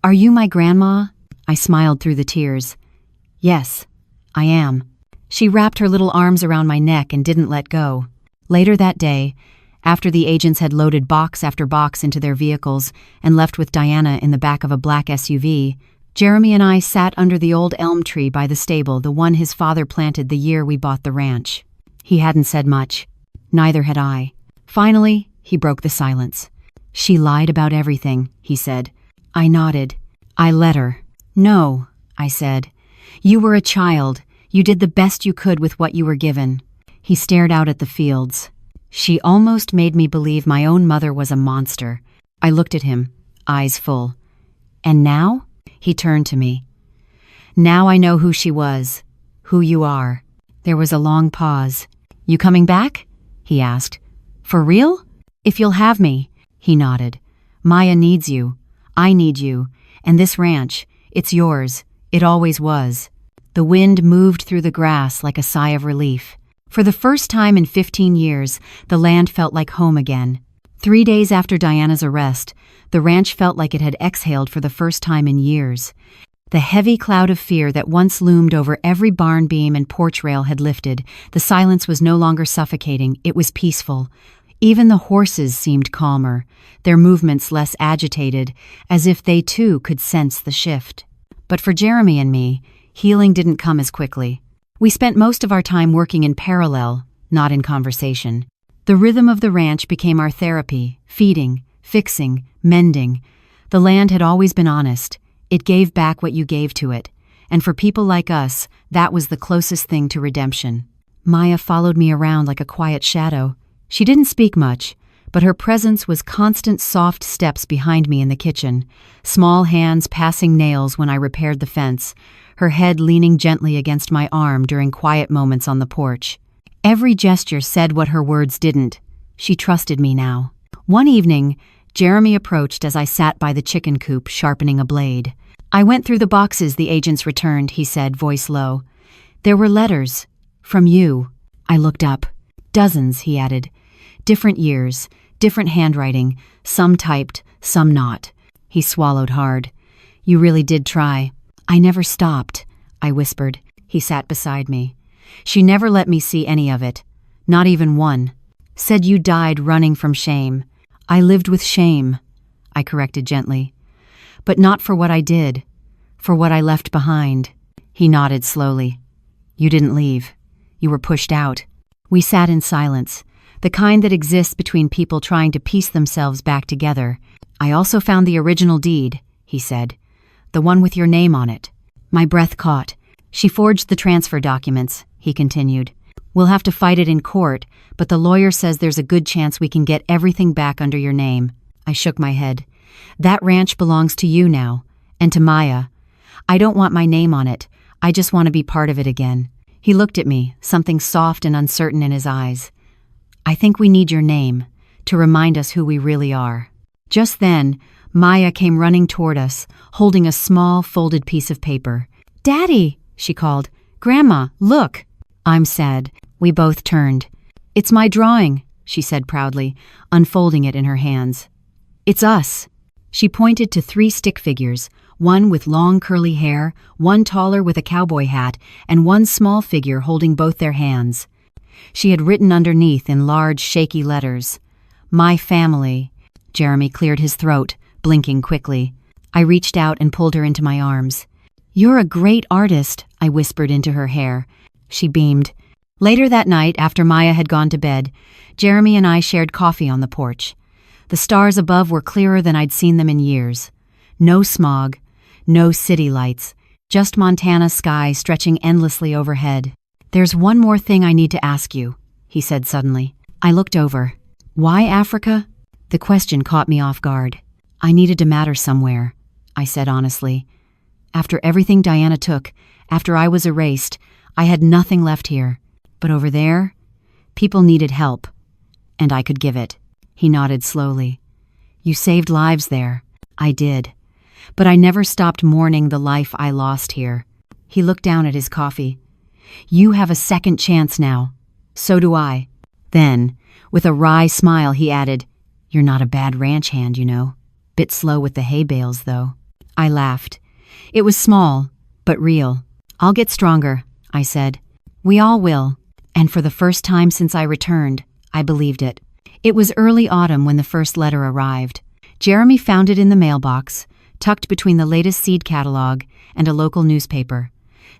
"Are you my grandma?" I smiled through the tears. "Yes, I am." She wrapped her little arms around my neck and didn't let go. Later that day, after the agents had loaded box after box into their vehicles and left with Diana in the back of a black SUV, Jeremy and I sat under the old elm tree by the stable, the one his father planted the year we bought the ranch. He hadn't said much. Neither had I. Finally, he broke the silence. "She lied about everything," he said. I nodded. "I let her." "No," I said. "You were a child. You did the best you could with what you were given." He stared out at the fields. "She almost made me believe my own mother was a monster." I looked at him, eyes full. "And now?" He turned to me. "Now I know who she was, who you are." There was a long pause. "You coming back?" he asked. "For real?" "If you'll have me." He nodded. "Maya needs you. I need you. And this ranch, it's yours. It always was." The wind moved through the grass like a sigh of relief. For the first time in 15 years, the land felt like home again. 3 days after Diana's arrest, the ranch felt like it had exhaled for the first time in years. The heavy cloud of fear that once loomed over every barn beam and porch rail had lifted. The silence was no longer suffocating, it was peaceful. Even the horses seemed calmer, their movements less agitated, as if they too could sense the shift. But for Jeremy and me, healing didn't come as quickly. We spent most of our time working in parallel, not in conversation. The rhythm of the ranch became our therapy, feeding, fixing, mending. The land had always been honest. It gave back what you gave to it. And for people like us, that was the closest thing to redemption. Maya followed me around like a quiet shadow. She didn't speak much, but her presence was constant soft steps behind me in the kitchen, small hands passing nails when I repaired the fence, her head leaning gently against my arm during quiet moments on the porch. Every gesture said what her words didn't. She trusted me now. One evening, Jeremy approached as I sat by the chicken coop sharpening a blade. "I went through the boxes the agents returned," he said, voice low. "There were letters. From you." I looked up. "Dozens," he added. "Different years, different handwriting, some typed, some not." He swallowed hard. "You really did try." "I never stopped," I whispered. He sat beside me. "She never let me see any of it. Not even one. Said you died running from shame." "I lived with shame," I corrected gently. "But not for what I did. For what I left behind." He nodded slowly. "You didn't leave. You were pushed out." We sat in silence, the kind that exists between people trying to piece themselves back together. "I also found the original deed," he said. "The one with your name on it." My breath caught. "She forged the transfer documents," he continued. "We'll have to fight it in court, but the lawyer says there's a good chance we can get everything back under your name." I shook my head. "That ranch belongs to you now, and to Maya. I don't want my name on it. I just want to be part of it again." He looked at me, something soft and uncertain in his eyes. "I think we need your name, to remind us who we really are." Just then, Maya came running toward us, holding a small, folded piece of paper. "Daddy!" she called. "Grandma, look!" I'm sad. We both turned. "It's my drawing," she said proudly, unfolding it in her hands. "It's us." She pointed to 3 stick figures, one with long curly hair, one taller with a cowboy hat, and one small figure holding both their hands. She had written underneath in large, shaky letters, "My family." Jeremy cleared his throat, blinking quickly. I reached out and pulled her into my arms. "You're a great artist," I whispered into her hair. She beamed. Later that night, after Maya had gone to bed, Jeremy and I shared coffee on the porch. The stars above were clearer than I'd seen them in years. No smog, no city lights, just Montana sky stretching endlessly overhead. "There's one more thing I need to ask you," he said suddenly. I looked over. "Why Africa?" The question caught me off guard. "I needed to matter somewhere," I said honestly. "After everything Diana took, after I was erased, I had nothing left here. But over there, people needed help, and I could give it." He nodded slowly. "You saved lives there." I did. But I never stopped mourning the life I lost here. He looked down at his coffee. "You have a second chance now. So do I." Then, with a wry smile, he added, "You're not a bad ranch hand, you know. Bit slow with the hay bales, though." I laughed. It was small, but real. "I'll get stronger," I said. "We all will." And for the first time since I returned, I believed it. It was early autumn when the first letter arrived. Jeremy found it in the mailbox, tucked between the latest seed catalog and a local newspaper.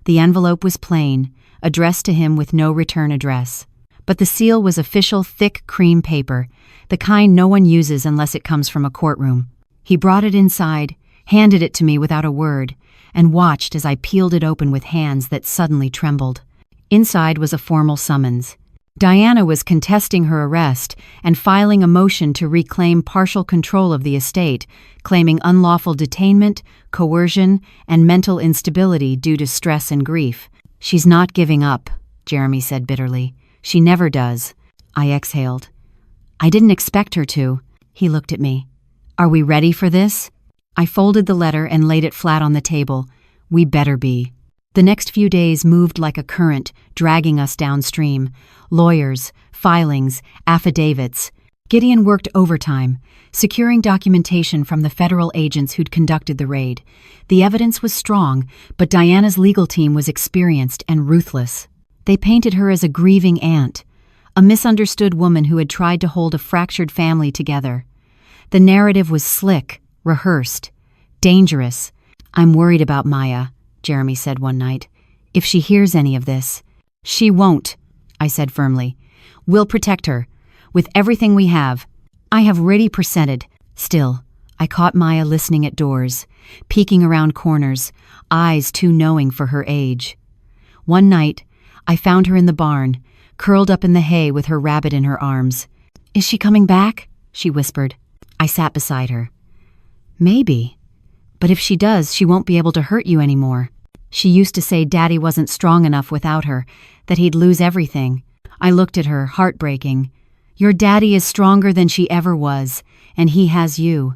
The envelope was plain, addressed to him with no return address. But the seal was official thick cream paper, the kind no one uses unless it comes from a courtroom. He brought it inside, handed it to me without a word, and watched as I peeled it open with hands that suddenly trembled. Inside was a formal summons. Diana was contesting her arrest and filing a motion to reclaim partial control of the estate, claiming unlawful detainment, coercion, and mental instability due to stress and grief. "She's not giving up," Jeremy said bitterly. "She never does." I exhaled. "I didn't expect her to." He looked at me. "Are we ready for this?" I folded the letter and laid it flat on the table. We better be. The next few days moved like a current, dragging us downstream. Lawyers, filings, affidavits. Gideon worked overtime, securing documentation from the federal agents who'd conducted the raid. The evidence was strong, but Diana's legal team was experienced and ruthless. They painted her as a grieving aunt, a misunderstood woman who had tried to hold a fractured family together. The narrative was slick, rehearsed, dangerous. "I'm worried about Maya," Jeremy said one night. "If she hears any of this." "She won't," I said firmly. "We'll protect her, with everything we have. I have ready percented." Still, I caught Maya listening at doors, peeking around corners, eyes too knowing for her age. One night, I found her in the barn, curled up in the hay with her rabbit in her arms. "Is she coming back?" she whispered. I sat beside her. Maybe. But if she does, she won't be able to hurt you anymore. She used to say Daddy wasn't strong enough without her, that he'd lose everything. I looked at her, heartbreaking. Your daddy is stronger than she ever was, and he has you.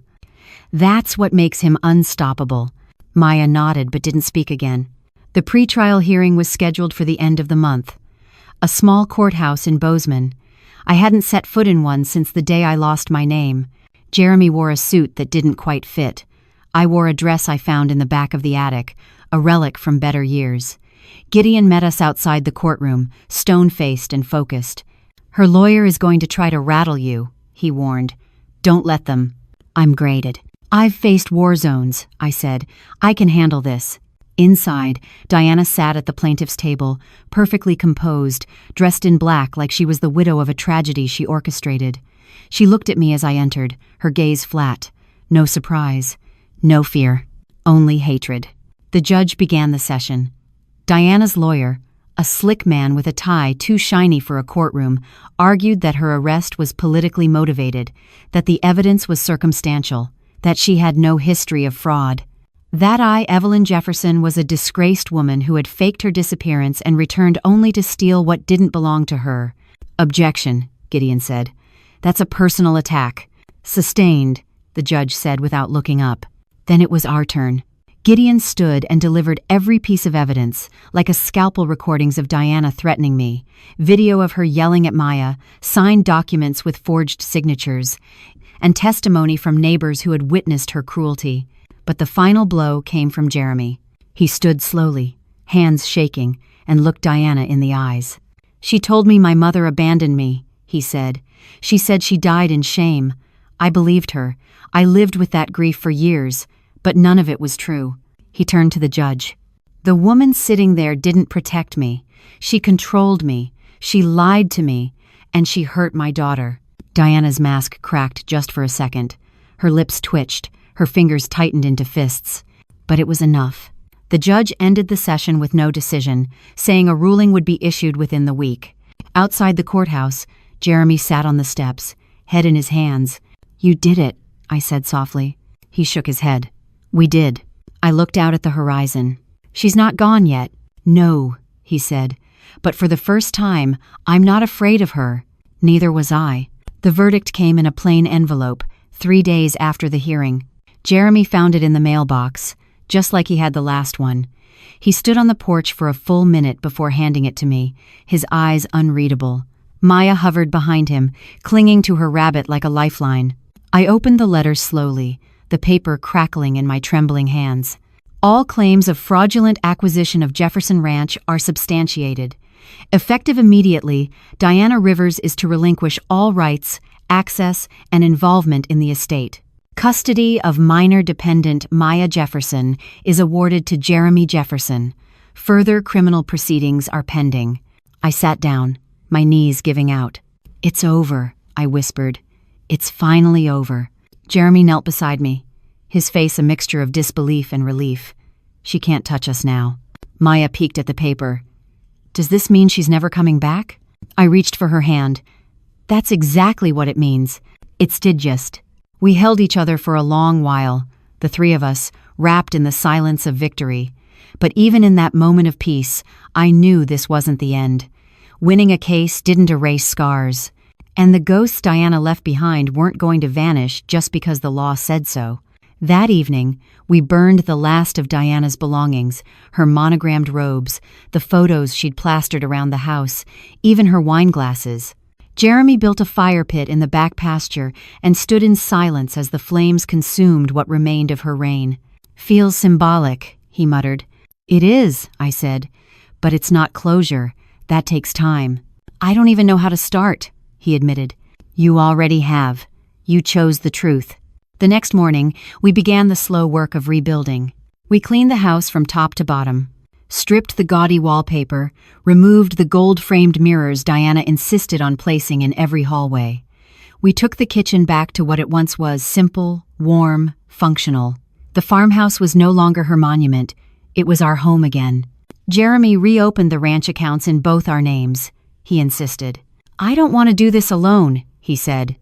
That's what makes him unstoppable. Maya nodded but didn't speak again. The pretrial hearing was scheduled for the end of the month. A small courthouse in Bozeman. I hadn't set foot in one since the day I lost my name. Jeremy wore a suit that didn't quite fit. I wore a dress I found in the back of the attic, a relic from better years. Gideon met us outside the courtroom, stone-faced and focused. Her lawyer is going to try to rattle you, he warned. Don't let them. I'm graded. I've faced war zones, I said. I can handle this. Inside, Diana sat at the plaintiff's table, perfectly composed, dressed in black like she was the widow of a tragedy she orchestrated. She looked at me as I entered, her gaze flat. No surprise. No fear. Only hatred. The judge began the session. Diana's lawyer, a slick man with a tie too shiny for a courtroom, argued that her arrest was politically motivated, that the evidence was circumstantial, that she had no history of fraud. That I, Evelyn Jefferson, was a disgraced woman who had faked her disappearance and returned only to steal what didn't belong to her. Objection, Gideon said. That's a personal attack. Sustained, the judge said without looking up. Then it was our turn. Gideon stood and delivered every piece of evidence, like a scalpel recordings of Diana threatening me, video of her yelling at Maya, signed documents with forged signatures, and testimony from neighbors who had witnessed her cruelty. But the final blow came from Jeremy. He stood slowly, hands shaking, and looked Diana in the eyes. She told me my mother abandoned me, he said. She said she died in shame. I believed her. I lived with that grief for years, but none of it was true. He turned to the judge. The woman sitting there didn't protect me. She controlled me. She lied to me, and she hurt my daughter. Diana's mask cracked just for a second. Her lips twitched. Her fingers tightened into fists. But it was enough. The judge ended the session with no decision, saying a ruling would be issued within the week. Outside the courthouse, Jeremy sat on the steps, head in his hands. You did it, I said softly. He shook his head. We did. I looked out at the horizon. She's not gone yet. No, he said. But for the first time, I'm not afraid of her. Neither was I. The verdict came in a plain envelope, 3 days after the hearing. Jeremy found it in the mailbox, just like he had the last one. He stood on the porch for a full minute before handing it to me, his eyes unreadable. Maya hovered behind him, clinging to her rabbit like a lifeline. I opened the letter slowly, the paper crackling in my trembling hands. All claims of fraudulent acquisition of Jefferson Ranch are substantiated. Effective immediately, Diana Rivers is to relinquish all rights, access, and involvement in the estate. Custody of minor dependent Maya Jefferson is awarded to Jeremy Jefferson. Further criminal proceedings are pending. I sat down, my knees giving out. It's over, I whispered. It's finally over. Jeremy knelt beside me, his face a mixture of disbelief and relief. She can't touch us now. Maya peeked at the paper. Does this mean she's never coming back? I reached for her hand. That's exactly what it means. It's just. We held each other for a long while, the three of us, wrapped in the silence of victory. But even in that moment of peace, I knew this wasn't the end. Winning a case didn't erase scars. And the ghosts Diana left behind weren't going to vanish just because the law said so. That evening, we burned the last of Diana's belongings, her monogrammed robes, the photos she'd plastered around the house, even her wine glasses. Jeremy built a fire pit in the back pasture and stood in silence as the flames consumed what remained of her reign. Feels symbolic, he muttered. It is, I said, but it's not closure. That takes time. I don't even know how to start, he admitted. You already have. You chose the truth. The next morning, we began the slow work of rebuilding. We cleaned the house from top to bottom, stripped the gaudy wallpaper, removed the gold-framed mirrors Diana insisted on placing in every hallway. We took the kitchen back to what it once was, simple, warm, functional. The farmhouse was no longer her monument. It was our home again. Jeremy reopened the ranch accounts in both our names. He insisted. I don't want to do this alone, he said.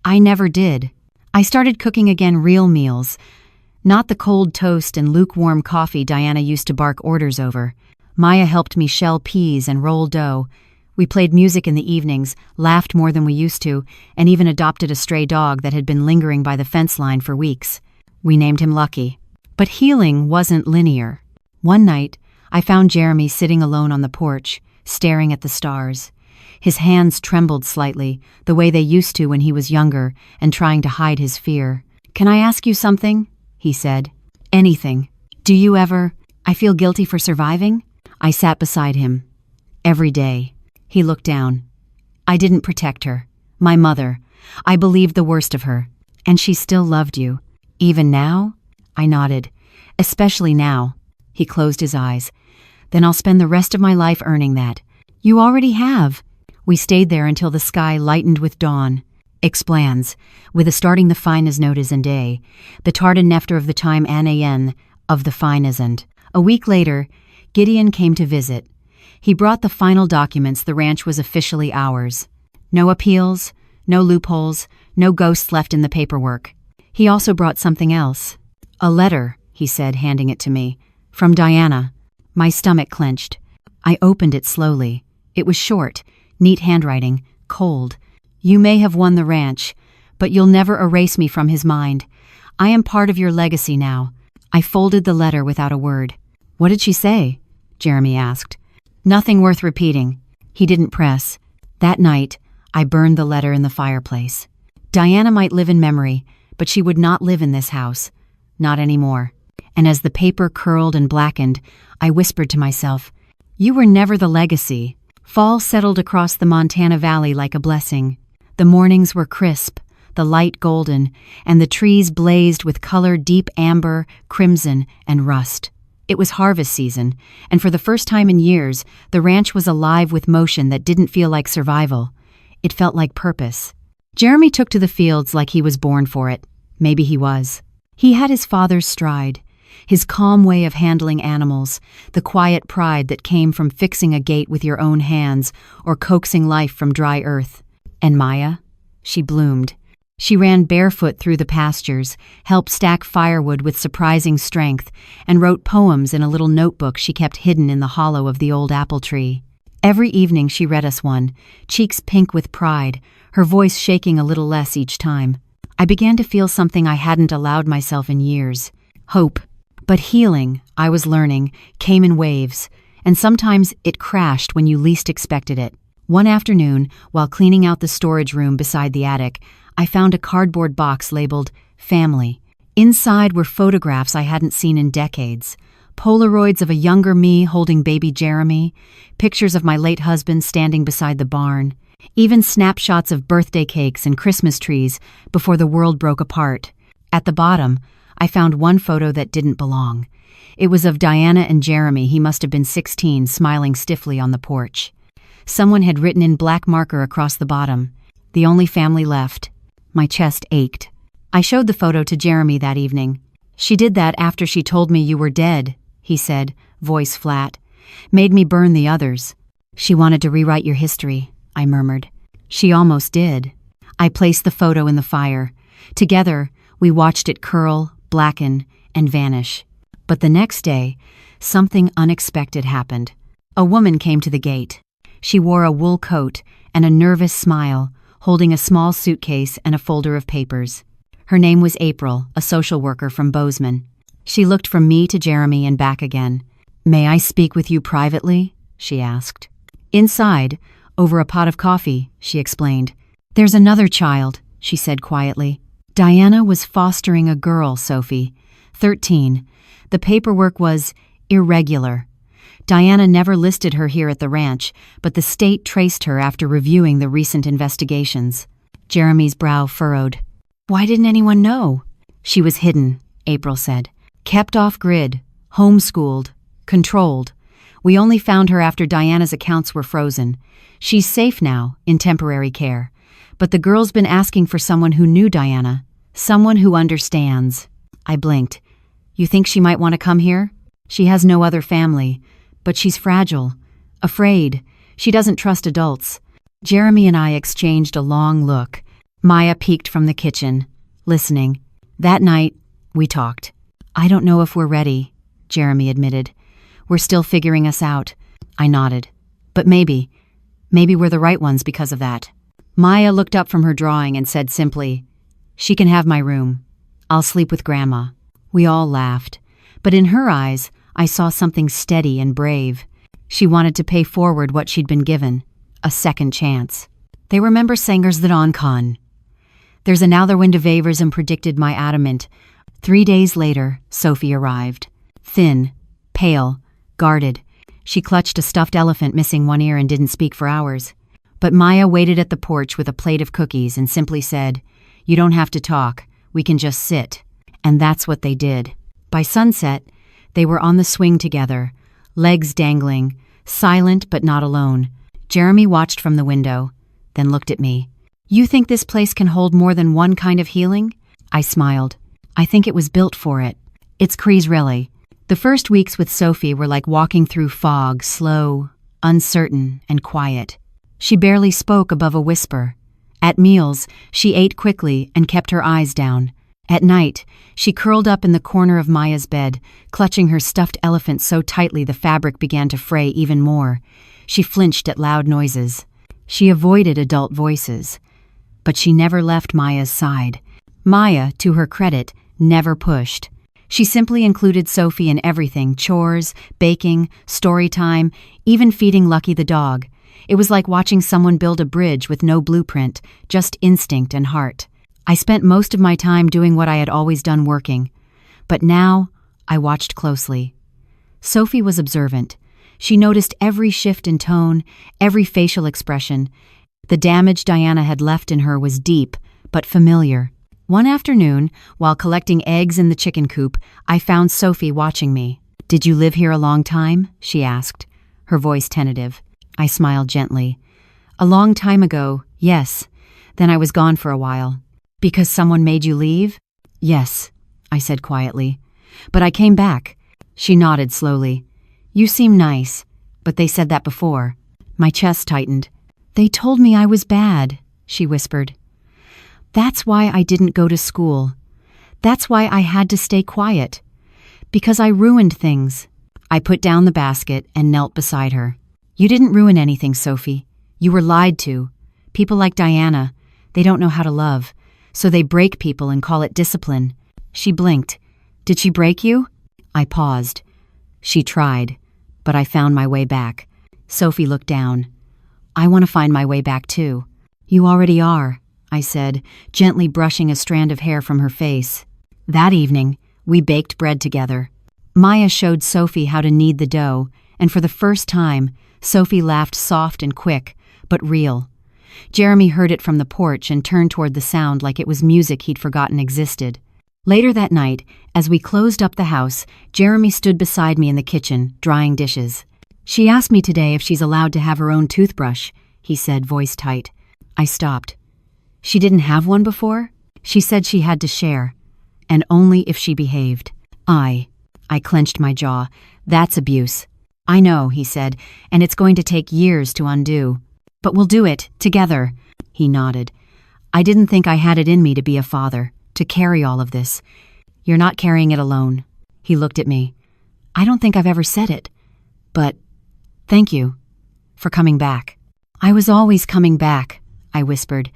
I never did. I started cooking again, real meals, not the cold toast and lukewarm coffee Diana used to bark orders over. Maya helped me shell peas and roll dough. We played music in the evenings, laughed more than we used to, and even adopted a stray dog that had been lingering by the fence line for weeks. We named him Lucky. But healing wasn't linear. One night, I found Jeremy sitting alone on the porch, staring at the stars. His hands trembled slightly, the way they used to when he was younger, and trying to hide his fear. "Can I ask you something?" he said. "Anything. Do you ever... I feel guilty for surviving?" I sat beside him. "Every day." He looked down. "I didn't protect her. My mother. I believed the worst of her. And she still loved you. Even now?" I nodded. "Especially now." He closed his eyes. "Then I'll spend the rest of my life earning that." "You already have." We stayed there until the sky lightened with dawn. Explans, with a starting the fine as note is and day, the tartan nefter of the time an of the fine isn't. A week later, Gideon came to visit. He brought the final documents. The ranch was officially ours. No appeals, no loopholes, no ghosts left in the paperwork. He also brought something else. "A letter," he said, handing it to me. "From Diana." My stomach clenched. I opened it slowly. It was short, neat handwriting, cold. "You may have won the ranch, but you'll never erase me from his mind. I am part of your legacy now." I folded the letter without a word. "What did she say?" Jeremy asked. "Nothing worth repeating." He didn't press. That night, I burned the letter in the fireplace. Diana might live in memory, but she would not live in this house. Not anymore. And as the paper curled and blackened, I whispered to myself, "You were never the legacy." Fall settled across the Montana Valley like a blessing. The mornings were crisp, the light golden, and the trees blazed with color deep amber, crimson, and rust. It was harvest season, and for the first time in years, the ranch was alive with motion that didn't feel like survival. It felt like purpose. Jeremy took to the fields like he was born for it. Maybe he was. He had his father's stride, his calm way of handling animals, the quiet pride that came from fixing a gate with your own hands or coaxing life from dry earth. And Maya? She bloomed. She ran barefoot through the pastures, helped stack firewood with surprising strength, and wrote poems in a little notebook she kept hidden in the hollow of the old apple tree. Every evening she read us one, cheeks pink with pride, her voice shaking a little less each time. I began to feel something I hadn't allowed myself in years. Hope. But healing, I was learning, came in waves, and sometimes it crashed when you least expected it. One afternoon, while cleaning out the storage room beside the attic, I found a cardboard box labeled Family. Inside were photographs I hadn't seen in decades. Polaroids of a younger me holding baby Jeremy, pictures of my late husband standing beside the barn, even snapshots of birthday cakes and Christmas trees before the world broke apart. At the bottom, I found one photo that didn't belong. It was of Diana and Jeremy. He must have been 16, smiling stiffly on the porch. Someone had written in black marker across the bottom, "The only family left." My chest ached. I showed the photo to Jeremy that evening. "She did that after she told me you were dead," he said, voice flat. "Made me burn the others." "She wanted to rewrite your history," I murmured. "She almost did." I placed the photo in the fire. Together, we watched it curl, blacken, and vanish. But the next day, something unexpected happened. A woman came to the gate. She wore a wool coat and a nervous smile, holding a small suitcase and a folder of papers. Her name was April, a social worker from Bozeman. She looked from me to Jeremy and back again. "May I speak with you privately?" she asked. "Inside, over a pot of coffee," she explained. "There's another child," she said quietly. "Diana was fostering a girl, Sophie. 13. The paperwork was irregular. Diana never listed her here at the ranch, but the state traced her after reviewing the recent investigations." Jeremy's brow furrowed. "Why didn't anyone know?" "She was hidden," April said. "Kept off-grid, homeschooled, controlled. We only found her after Diana's accounts were frozen. She's safe now, in temporary care. But the girl's been asking for someone who knew Diana, someone who understands." I blinked. "You think she might want to come here? She has no other family, but she's fragile, afraid. She doesn't trust adults." Jeremy and I exchanged a long look. Maya peeked from the kitchen, listening. That night, we talked. I don't know if we're ready, Jeremy admitted. We're still figuring us out. I nodded. But maybe we're the right ones because of that. Maya looked up from her drawing and said simply, "She can have my room. I'll sleep with Grandma." We all laughed, but in her eyes, I saw something steady and brave. She wanted to pay forward what she'd been given, a second chance. They remember Sangers that on con. There's another wind of Avers and predicted my adamant. 3 days later, Sophie arrived. Thin, pale, guarded. She clutched a stuffed elephant missing one ear and didn't speak for hours. But Maya waited at the porch with a plate of cookies and simply said, "You don't have to talk, we can just sit." And that's what they did. By sunset, they were on the swing together, legs dangling, silent but not alone. Jeremy watched from the window, then looked at me. "You think this place can hold more than one kind of healing?" I smiled. "I think it was built for it. It's Cree's really." The first weeks with Sophie were like walking through fog, slow, uncertain, and quiet. She barely spoke above a whisper. At meals, she ate quickly and kept her eyes down. At night, she curled up in the corner of Maya's bed, clutching her stuffed elephant so tightly the fabric began to fray even more. She flinched at loud noises. She avoided adult voices. But she never left Maya's side. Maya, to her credit, never pushed. She simply included Sophie in everything: chores, baking, story time, even feeding Lucky the dog. It was like watching someone build a bridge with no blueprint, just instinct and heart. I spent most of my time doing what I had always done, working. But now, I watched closely. Sophie was observant. She noticed every shift in tone, every facial expression. The damage Diana had left in her was deep, but familiar. One afternoon, while collecting eggs in the chicken coop, I found Sophie watching me. "Did you live here a long time?" she asked, her voice tentative. I smiled gently. "A long time ago, yes. Then I was gone for a while." "Because someone made you leave?" "Yes," I said quietly. "But I came back." She nodded slowly. "You seem nice, but they said that before." My chest tightened. "They told me I was bad," she whispered. "That's why I didn't go to school. That's why I had to stay quiet. Because I ruined things." I put down the basket and knelt beside her. "You didn't ruin anything, Sophie. You were lied to. People like Diana, they don't know how to love. So they break people and call it discipline." She blinked. "Did she break you?" I paused. She tried, but I found my way back. Sophie looked down. "I want to find my way back too." "You already are," I said, gently brushing a strand of hair from her face. That evening, we baked bread together. Maya showed Sophie how to knead the dough, and for the first time, Sophie laughed soft and quick, but real. Jeremy heard it from the porch and turned toward the sound like it was music he'd forgotten existed. Later that night, as we closed up the house, Jeremy stood beside me in the kitchen, drying dishes. "She asked me today if she's allowed to have her own toothbrush," he said, voice tight. I stopped. "She didn't have one before?" She said she had to share, and only if she behaved. I clenched my jaw. "That's abuse." "I know," he said, "and it's going to take years to undo. But we'll do it, together." He nodded. "I didn't think I had it in me to be a father, to carry all of this." "You're not carrying it alone." He looked at me. "I don't think I've ever said it. But thank you for coming back." "I was always coming back," I whispered.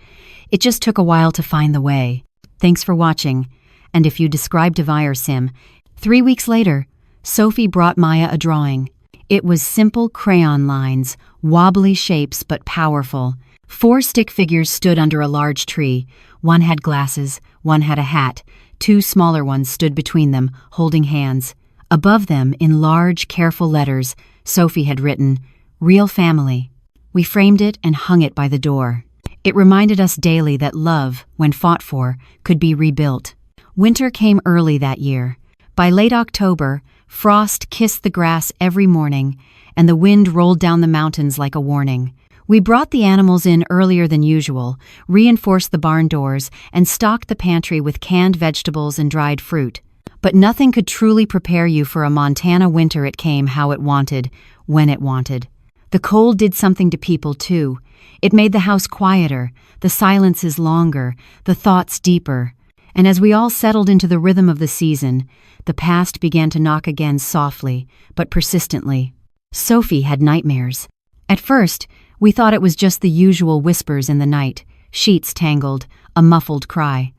"It just took a while to find the way. Thanks for watching. And if you describe Devire Sim." 3 weeks later, Sophie brought Maya a drawing. It was simple crayon lines, wobbly shapes but powerful. 4 stick figures stood under a large tree. One had glasses, one had a hat. 2 smaller ones stood between them, holding hands. Above them, in large, careful letters, Sophie had written, "Real Family." We framed it and hung it by the door. It reminded us daily that love, when fought for, could be rebuilt. Winter came early that year. By late October, frost kissed the grass every morning, and the wind rolled down the mountains like a warning. We brought the animals in earlier than usual, reinforced the barn doors, and stocked the pantry with canned vegetables and dried fruit. But nothing could truly prepare you for a Montana winter. It came how it wanted, when it wanted. The cold did something to people, too. It made the house quieter, the silences longer, the thoughts deeper. And as we all settled into the rhythm of the season, the past began to knock again softly, but persistently. Sophie had nightmares. At first, we thought it was just the usual whispers in the night, sheets tangled, a muffled cry.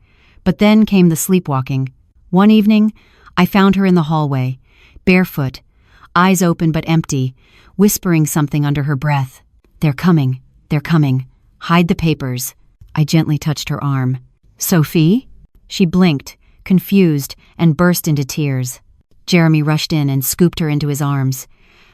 But then came the sleepwalking. One evening, I found her in the hallway, barefoot, eyes open but empty, whispering something under her breath. "They're coming. They're coming. Hide the papers." I gently touched her arm. "Sophie?" She blinked, confused, and burst into tears. Jeremy rushed in and scooped her into his arms.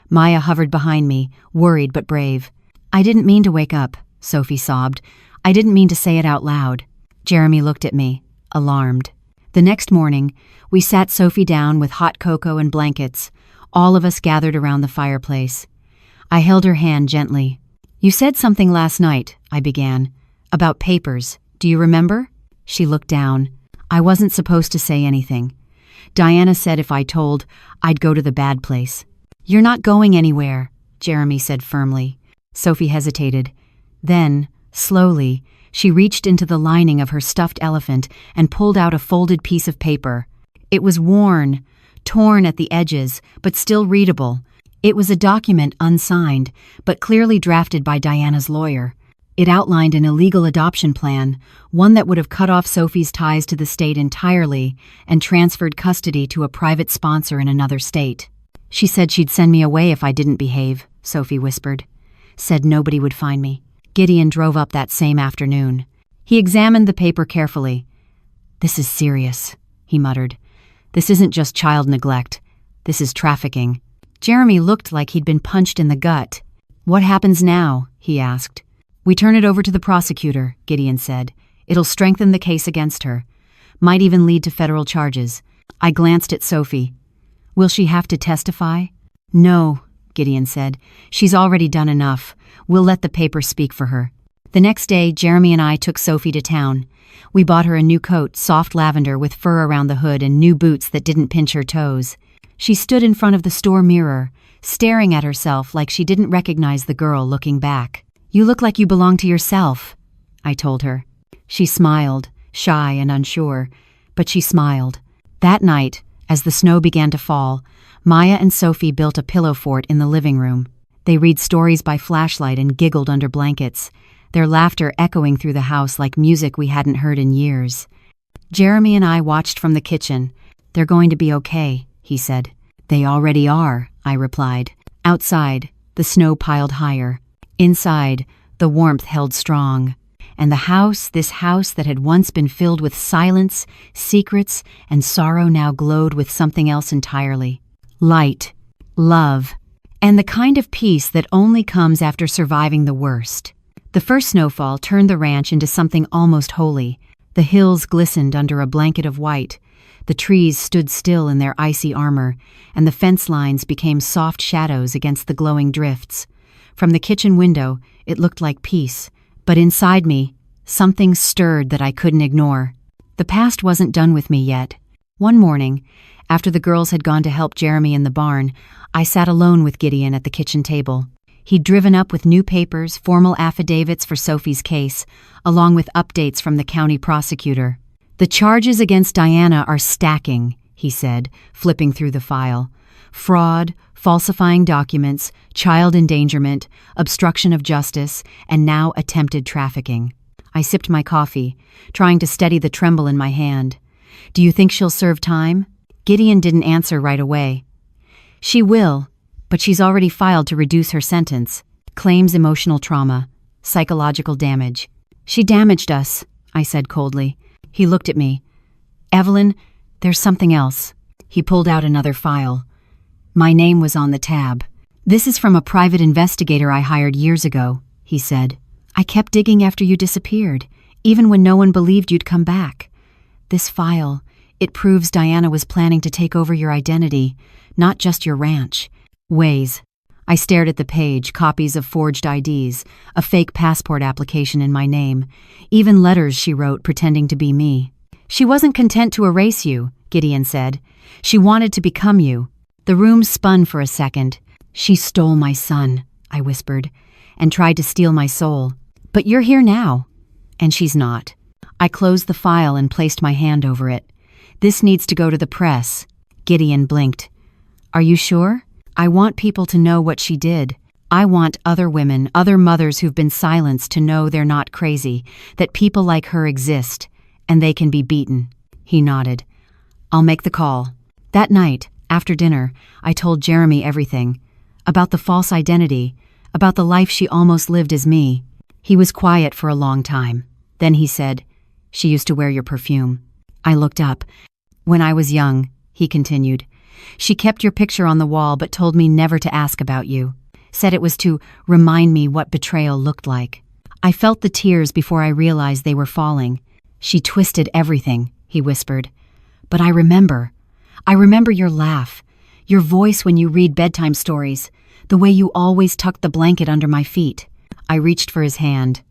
Maya hovered behind me, worried but brave. "I didn't mean to wake up," Sophie sobbed. "I didn't mean to say it out loud." Jeremy looked at me, alarmed. The next morning, we sat Sophie down with hot cocoa and blankets, all of us gathered around the fireplace. I held her hand gently. "You said something last night," I began, "about papers. Do you remember?" She looked down. "I wasn't supposed to say anything. Diana said if I told, I'd go to the bad place." "You're not going anywhere," Jeremy said firmly. Sophie hesitated. Then, slowly, she reached into the lining of her stuffed elephant and pulled out a folded piece of paper. It was worn, torn at the edges, but still readable. It was a document unsigned, but clearly drafted by Diana's lawyer. It outlined an illegal adoption plan, one that would have cut off Sophie's ties to the state entirely and transferred custody to a private sponsor in another state. "She said she'd send me away if I didn't behave," Sophie whispered. "Said nobody would find me." Gideon drove up that same afternoon. He examined the paper carefully. "This is serious," he muttered. "This isn't just child neglect. This is trafficking." Jeremy looked like he'd been punched in the gut. "What happens now?" he asked. "We turn it over to the prosecutor," Gideon said. "It'll strengthen the case against her. Might even lead to federal charges." I glanced at Sophie. "Will she have to testify?" "No," Gideon said. "She's already done enough. We'll let the paper speak for her." The next day, Jeremy and I took Sophie to town. We bought her a new coat, soft lavender with fur around the hood and new boots that didn't pinch her toes. She stood in front of the store mirror, staring at herself like she didn't recognize the girl looking back. "You look like you belong to yourself," I told her. She smiled, shy and unsure, but she smiled. That night, as the snow began to fall, Maya and Sophie built a pillow fort in the living room. They read stories by flashlight and giggled under blankets, their laughter echoing through the house like music we hadn't heard in years. Jeremy and I watched from the kitchen. "They're going to be okay," he said. "They already are," I replied. Outside, the snow piled higher. Inside, the warmth held strong. And the house, this house that had once been filled with silence, secrets, and sorrow now glowed with something else entirely. Light, love, and the kind of peace that only comes after surviving the worst. The first snowfall turned the ranch into something almost holy. The hills glistened under a blanket of white. The trees stood still in their icy armor, and the fence lines became soft shadows against the glowing drifts. From the kitchen window, it looked like peace, but inside me, something stirred that I couldn't ignore. The past wasn't done with me yet. One morning, after the girls had gone to help Jeremy in the barn, I sat alone with Gideon at the kitchen table. He'd driven up with new papers, formal affidavits for Sophie's case, along with updates from the county prosecutor. "The charges against Diana are stacking," he said, flipping through the file. "Fraud, falsifying documents, child endangerment, obstruction of justice, and now attempted trafficking." I sipped my coffee, trying to steady the tremble in my hand. "Do you think she'll serve time?" Gideon didn't answer right away. "She will, but she's already filed to reduce her sentence. Claims emotional trauma, psychological damage." "She damaged us," I said coldly. He looked at me. "Evelyn, there's something else." He pulled out another file. My name was on the tab. "This is from a private investigator I hired years ago," he said. "I kept digging after you disappeared, even when no one believed you'd come back. This file, it proves Diana was planning to take over your identity, not just your ranch. Ways." I stared at the page, copies of forged IDs, a fake passport application in my name, even letters she wrote pretending to be me. "She wasn't content to erase you," Gideon said. "She wanted to become you." The room spun for a second. "She stole my son," I whispered, and tried to steal my soul. But you're here now. And she's not. I closed the file and placed my hand over it. This needs to go to the press. Gideon blinked. Are you sure? I want people to know what she did. I want other women, other mothers who've been silenced to know they're not crazy, that people like her exist, and they can be beaten. He nodded. I'll make the call. That night, after dinner, I told Jeremy everything. About the false identity, about the life she almost lived as me. He was quiet for a long time. Then he said, She used to wear your perfume. I looked up. When I was young, he continued, she kept your picture on the wall but told me never to ask about you. Said it was to remind me what betrayal looked like. I felt the tears before I realized they were falling. She twisted everything, he whispered. But I remember your laugh, your voice when you read bedtime stories, the way you always tucked the blanket under my feet. I reached for his hand.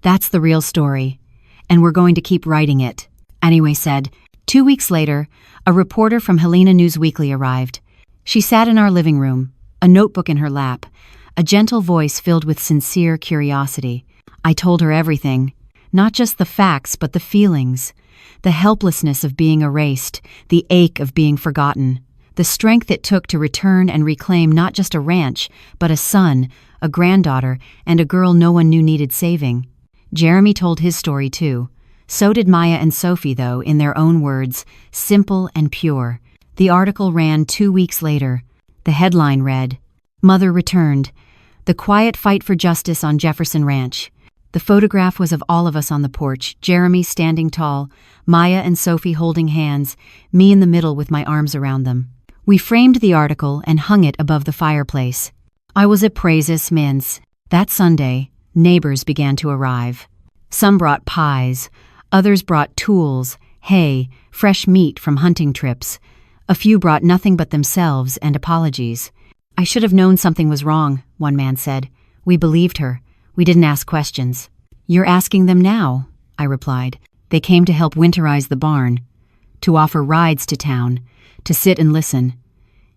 That's the real story, and we're going to keep writing it. Anyway said. 2 weeks later, a reporter from Helena News Weekly arrived. She sat in our living room, a notebook in her lap, a gentle voice filled with sincere curiosity. I told her everything, not just the facts but the feelings, the helplessness of being erased, the ache of being forgotten, the strength it took to return and reclaim not just a ranch, but a son, a granddaughter, and a girl no one knew needed saving. Jeremy told his story too. So did Maya and Sophie, though, in their own words, simple and pure. The article ran 2 weeks later. The headline read, Mother Returned. The Quiet Fight for Justice on Jefferson Ranch. The photograph was of all of us on the porch, Jeremy standing tall, Maya and Sophie holding hands, me in the middle with my arms around them. We framed the article and hung it above the fireplace. I was at Praises Mince. That Sunday, neighbors began to arrive. Some brought pies. Others brought tools, hay, fresh meat from hunting trips. A few brought nothing but themselves and apologies. I should have known something was wrong, one man said. We believed her. We didn't ask questions. You're asking them now, I replied. They came to help winterize the barn, to offer rides to town, to sit and listen.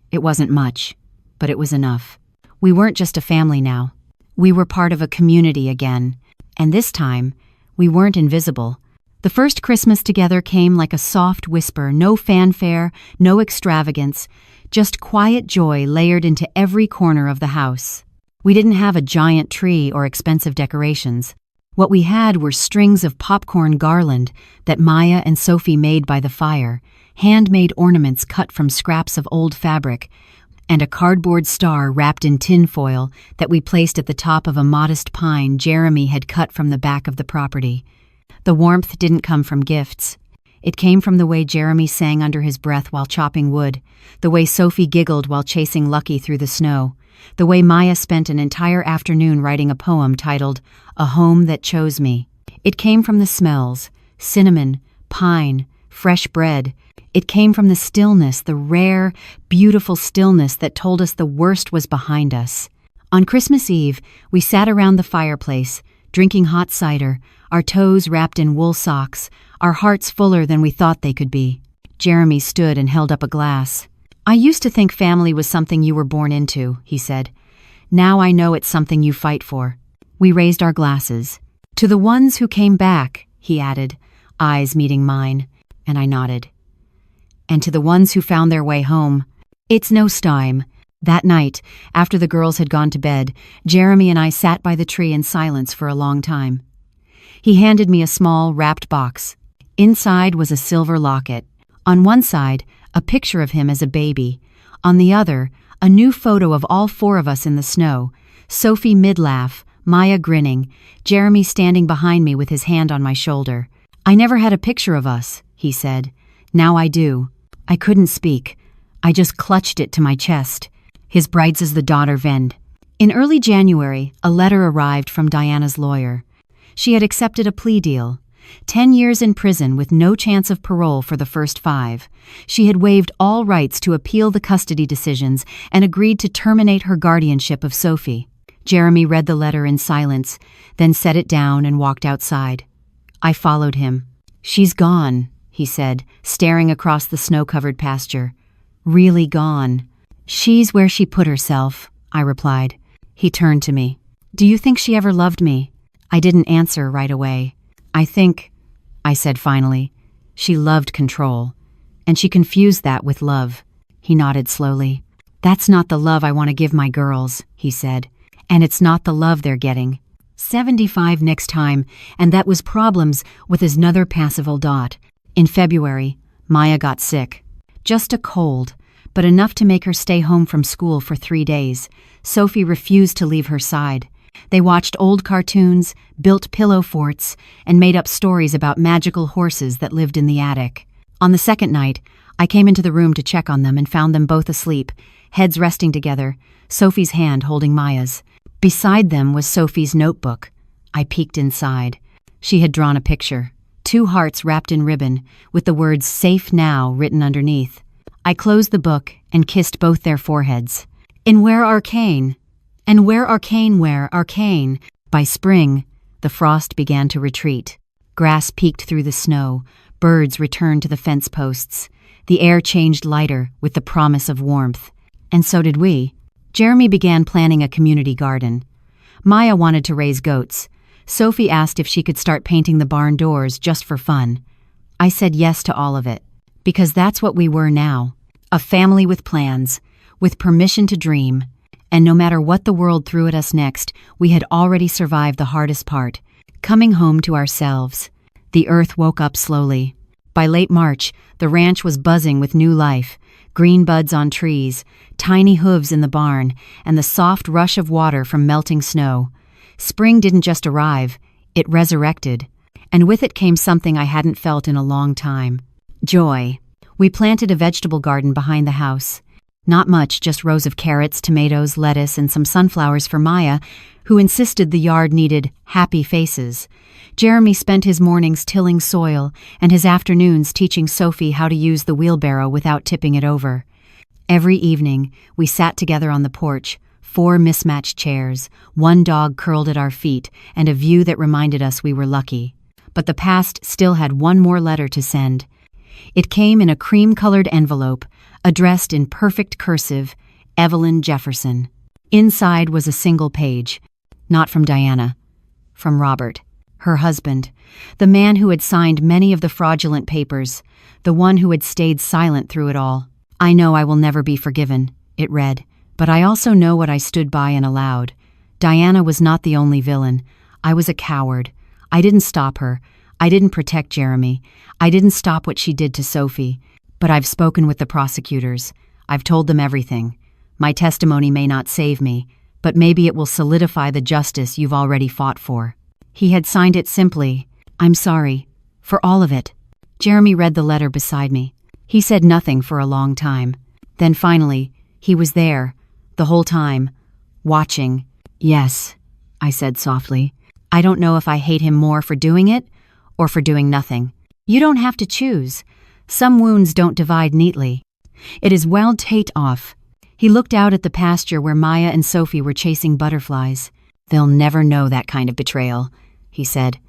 It wasn't much, but it was enough. We weren't just a family now. We were part of a community again. And this time, we weren't invisible. The first Christmas together came like a soft whisper, no fanfare, no extravagance, just quiet joy layered into every corner of the house. We didn't have a giant tree or expensive decorations. What we had were strings of popcorn garland that Maya and Sophie made by the fire, handmade ornaments cut from scraps of old fabric, and a cardboard star wrapped in tinfoil that we placed at the top of a modest pine Jeremy had cut from the back of the property. The warmth didn't come from gifts. It came from the way Jeremy sang under his breath while chopping wood, the way Sophie giggled while chasing Lucky through the snow, the way Maya spent an entire afternoon writing a poem titled A Home That Chose Me. It came from the smells, cinnamon, pine, fresh bread. It came from the stillness, the rare, beautiful stillness that told us the worst was behind us. On Christmas Eve, we sat around the fireplace, drinking hot cider, our toes wrapped in wool socks, our hearts fuller than we thought they could be. Jeremy stood and held up a glass. I used to think family was something you were born into, he said. Now I know it's something you fight for. We raised our glasses. To the ones who came back, he added, eyes meeting mine, and I nodded. And to the ones who found their way home. It's no stime. That night, after the girls had gone to bed, Jeremy and I sat by the tree in silence for a long time. He handed me a small, wrapped box. Inside was a silver locket. On one side, a picture of him as a baby. On the other, a new photo of all four of us in the snow. Sophie mid-laugh, Maya grinning, Jeremy standing behind me with his hand on my shoulder. I never had a picture of us, he said. Now I do. I couldn't speak. I just clutched it to my chest. His brights as the daughter Vend. In early January, a letter arrived from Diana's lawyer. She had accepted a plea deal. 10 years in prison with no chance of parole for the first 5. She had waived all rights to appeal the custody decisions and agreed to terminate her guardianship of Sophie. Jeremy read the letter in silence, then set it down and walked outside. I followed him. She's gone, he said, staring across the snow-covered pasture. Really gone. She's where she put herself, I replied. He turned to me. "Do you think she ever loved me?" I didn't answer right away. I said finally, "she loved control. And she confused that with love." He nodded slowly. "That's not the love I want to give my girls," he said. "And it's not the love they're getting." 75 next time, and that was problems with another passive dot. In February, Maya got sick. Just a cold, but enough to make her stay home from school for 3 days. Sophie refused to leave her side. They watched old cartoons, built pillow forts, and made up stories about magical horses that lived in the attic. On the second night, I came into the room to check on them and found them both asleep, heads resting together, Sophie's hand holding Maya's. Beside them was Sophie's notebook. I peeked inside. She had drawn a picture. 2 hearts wrapped in ribbon, with the words "Safe Now" written underneath. I closed the book and kissed both their foreheads. "And where Arcane? And where Arcane, where Arcane?" By spring, the frost began to retreat. Grass peeked through the snow. Birds returned to the fence posts. The air changed lighter with the promise of warmth. And so did we. Jeremy began planning a community garden. Maya wanted to raise goats. Sophie asked if she could start painting the barn doors just for fun. I said yes to all of it, because that's what we were now. A family with plans, with permission to dream. And no matter what the world threw at us next, we had already survived the hardest part, coming home to ourselves. The earth woke up slowly. By late March, the ranch was buzzing with new life. Green buds on trees, tiny hooves in the barn, and the soft rush of water from melting snow. Spring didn't just arrive, it resurrected. And with it came something I hadn't felt in a long time. Joy. We planted a vegetable garden behind the house. Not much, just rows of carrots, tomatoes, lettuce, and some sunflowers for Maya, who insisted the yard needed happy faces. Jeremy spent his mornings tilling soil and his afternoons teaching Sophie how to use the wheelbarrow without tipping it over. Every evening, we sat together on the porch, 4 mismatched chairs, 1 dog curled at our feet, and a view that reminded us we were lucky. But the past still had one more letter to send. It came in a cream-colored envelope, addressed in perfect cursive, Evelyn Jefferson. Inside was a single page. Not from Diana. From Robert, her husband, the man who had signed many of the fraudulent papers, the one who had stayed silent through it all. "I know I will never be forgiven," it read, "but I also know what I stood by and allowed. Diana was not the only villain. I was a coward. I didn't stop her. I didn't protect Jeremy. I didn't stop what she did to Sophie. But I've spoken with the prosecutors. I've told them everything. My testimony may not save me, but maybe it will solidify the justice you've already fought for." He had signed it simply, "I'm sorry, for all of it." Jeremy read the letter beside me. He said nothing for a long time. Then finally, he was there, the whole time, watching. "Yes," I said softly. "I don't know if I hate him more for doing it or for doing nothing. You don't have to choose. Some wounds don't divide neatly. It is well tate off." He looked out at the pasture where Maya and Sophie were chasing butterflies. "They'll never know that kind of betrayal," he said.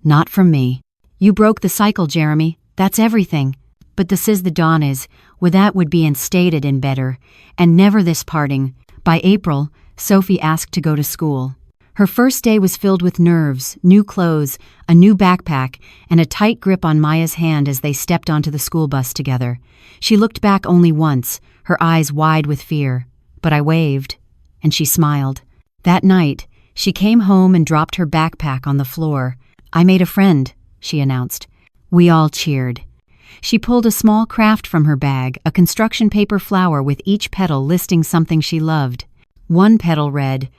"Not from me. You broke the cycle, Jeremy. That's everything. But this is the dawn is, with that would be instated in better, and never this parting." By April, Sophie asked to go to school. Her first day was filled with nerves, new clothes, a new backpack, and a tight grip on Maya's hand as they stepped onto the school bus together. She looked back only once, her eyes wide with fear. But I waved, and she smiled. That night, she came home and dropped her backpack on the floor. "I made a friend," she announced. We all cheered. She pulled a small craft from her bag, a construction paper flower with each petal listing something she loved. One petal read,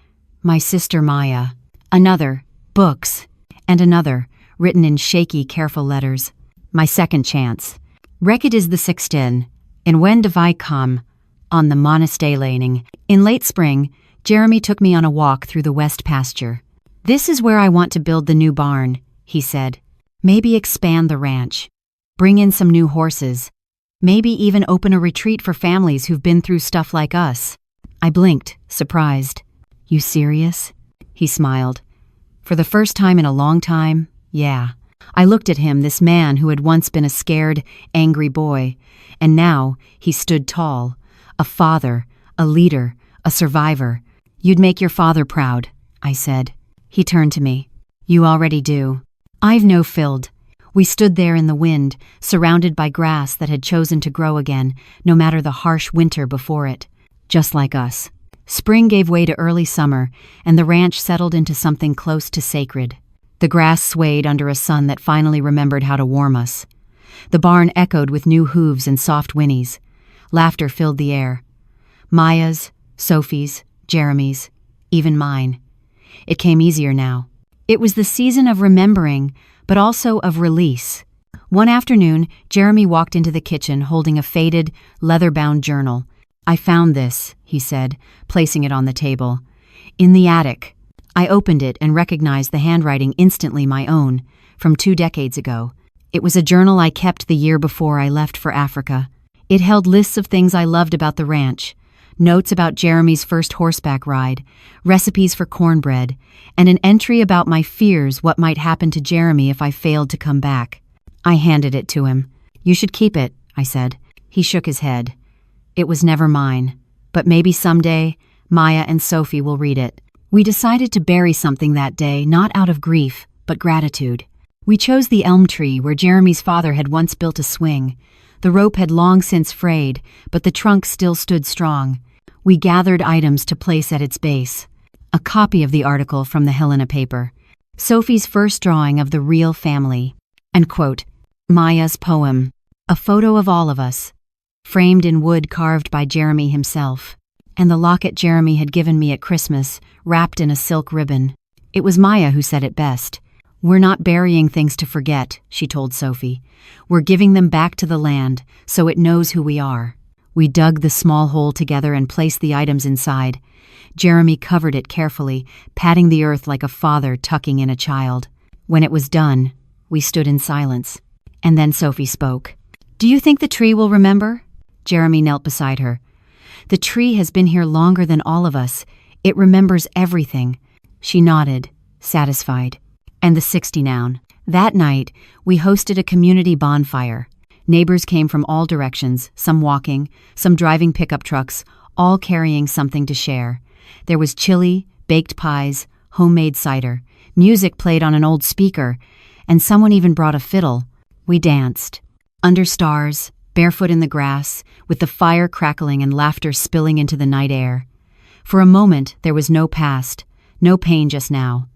"My sister Maya." Another, "Books." And another, written in shaky, careful letters, "My second chance. Rekid is the 16, and when do I come?" On the monastery. In late spring, Jeremy took me on a walk through the west pasture. "This is where I want to build the new barn," he said. "Maybe expand the ranch. Bring in some new horses. Maybe even open a retreat for families who've been through stuff like us." I blinked, surprised. "You serious?" He smiled. "For the first time in a long time, yeah." I looked at him, this man who had once been a scared, angry boy, and now he stood tall, a father, a leader, a survivor. "You'd make your father proud," I said. He turned to me. "You already do." I've no filled. We stood there in the wind, surrounded by grass that had chosen to grow again, no matter the harsh winter before it. Just like us. Spring gave way to early summer, and the ranch settled into something close to sacred. The grass swayed under a sun that finally remembered how to warm us. The barn echoed with new hooves and soft whinnies. Laughter filled the air. Maya's, Sophie's, Jeremy's, even mine. It came easier now. It was the season of remembering, but also of release. One afternoon, Jeremy walked into the kitchen holding a faded, leather-bound journal. "I found this," he said, placing it on the table. "In the attic." I opened it and recognized the handwriting instantly my own, from 2 decades ago. It was a journal I kept the year before I left for Africa. It held lists of things I loved about the ranch, notes about Jeremy's first horseback ride, recipes for cornbread, and an entry about my fears what might happen to Jeremy if I failed to come back. I handed it to him. "You should keep it," I said. He shook his head. "It was never mine, but maybe someday Maya and Sophie will read it." We decided to bury something that day, not out of grief, but gratitude. We chose the elm tree where Jeremy's father had once built a swing. The rope had long since frayed, but the trunk still stood strong. We gathered items to place at its base. A copy of the article from the Helena paper. Sophie's first drawing of the real family. And quote, Maya's poem. A photo of all of us, framed in wood carved by Jeremy himself. And the locket Jeremy had given me at Christmas, wrapped in a silk ribbon. It was Maya who said it best. "We're not burying things to forget," she told Sophie. "We're giving them back to the land, so it knows who we are." We dug the small hole together and placed the items inside. Jeremy covered it carefully, patting the earth like a father tucking in a child. When it was done, we stood in silence. And then Sophie spoke. "Do you think the tree will remember?" Jeremy knelt beside her. "The tree has been here longer than all of us. It remembers everything." She nodded, satisfied. And the 60 noun. That night, we hosted a community bonfire. Neighbors came from all directions, some walking, some driving pickup trucks, all carrying something to share. There was chili, baked pies, homemade cider. Music played on an old speaker, and someone even brought a fiddle. We danced. Under stars, barefoot in the grass, with the fire crackling and laughter spilling into the night air. For a moment, there was no past, no pain just now.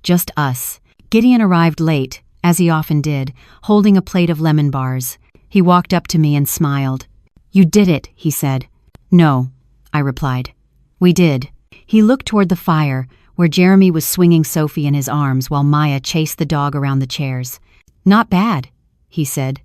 Just us. Gideon arrived late, as he often did, holding a plate of lemon bars. He walked up to me and smiled. "You did it," he said. "No," I replied. "We did." He looked toward the fire, where Jeremy was swinging Sophie in his arms while Maya chased the dog around the chairs. "Not bad," he said.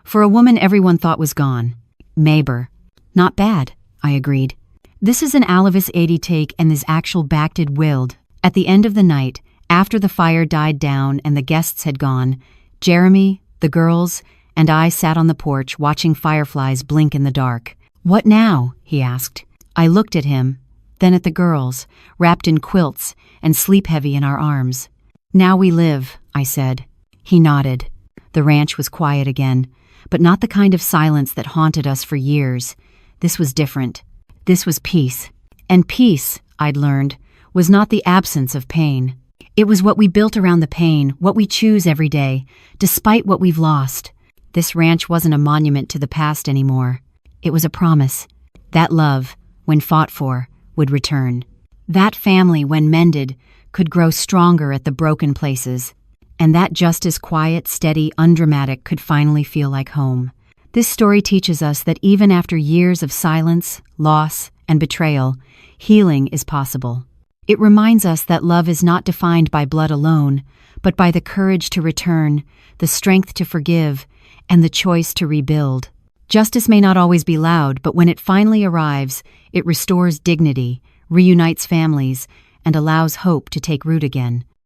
"For a woman everyone thought was gone." "Maber." "Not bad," I agreed. "This is an Alavis 80 take and is actual backed willed." At the end of the night, after the fire died down and the guests had gone, Jeremy, the girls, and I sat on the porch watching fireflies blink in the dark. "What now?" he asked. I looked at him, then at the girls, wrapped in quilts and sleep-heavy in our arms. "Now we live," I said. He nodded. The ranch was quiet again, but not the kind of silence that haunted us for years. This was different. This was peace. And peace, I'd learned, was not the absence of pain. It was what we built around the pain, what we choose every day, despite what we've lost. This ranch wasn't a monument to the past anymore. It was a promise. That love, when fought for, would return. That family, when mended, could grow stronger at the broken places. And that just as quiet, steady, undramatic could finally feel like home. This story teaches us that even after years of silence, loss, and betrayal, healing is possible. It reminds us that love is not defined by blood alone, but by the courage to return, the strength to forgive, and the choice to rebuild. Justice may not always be loud, but when it finally arrives, it restores dignity, reunites families, and allows hope to take root again.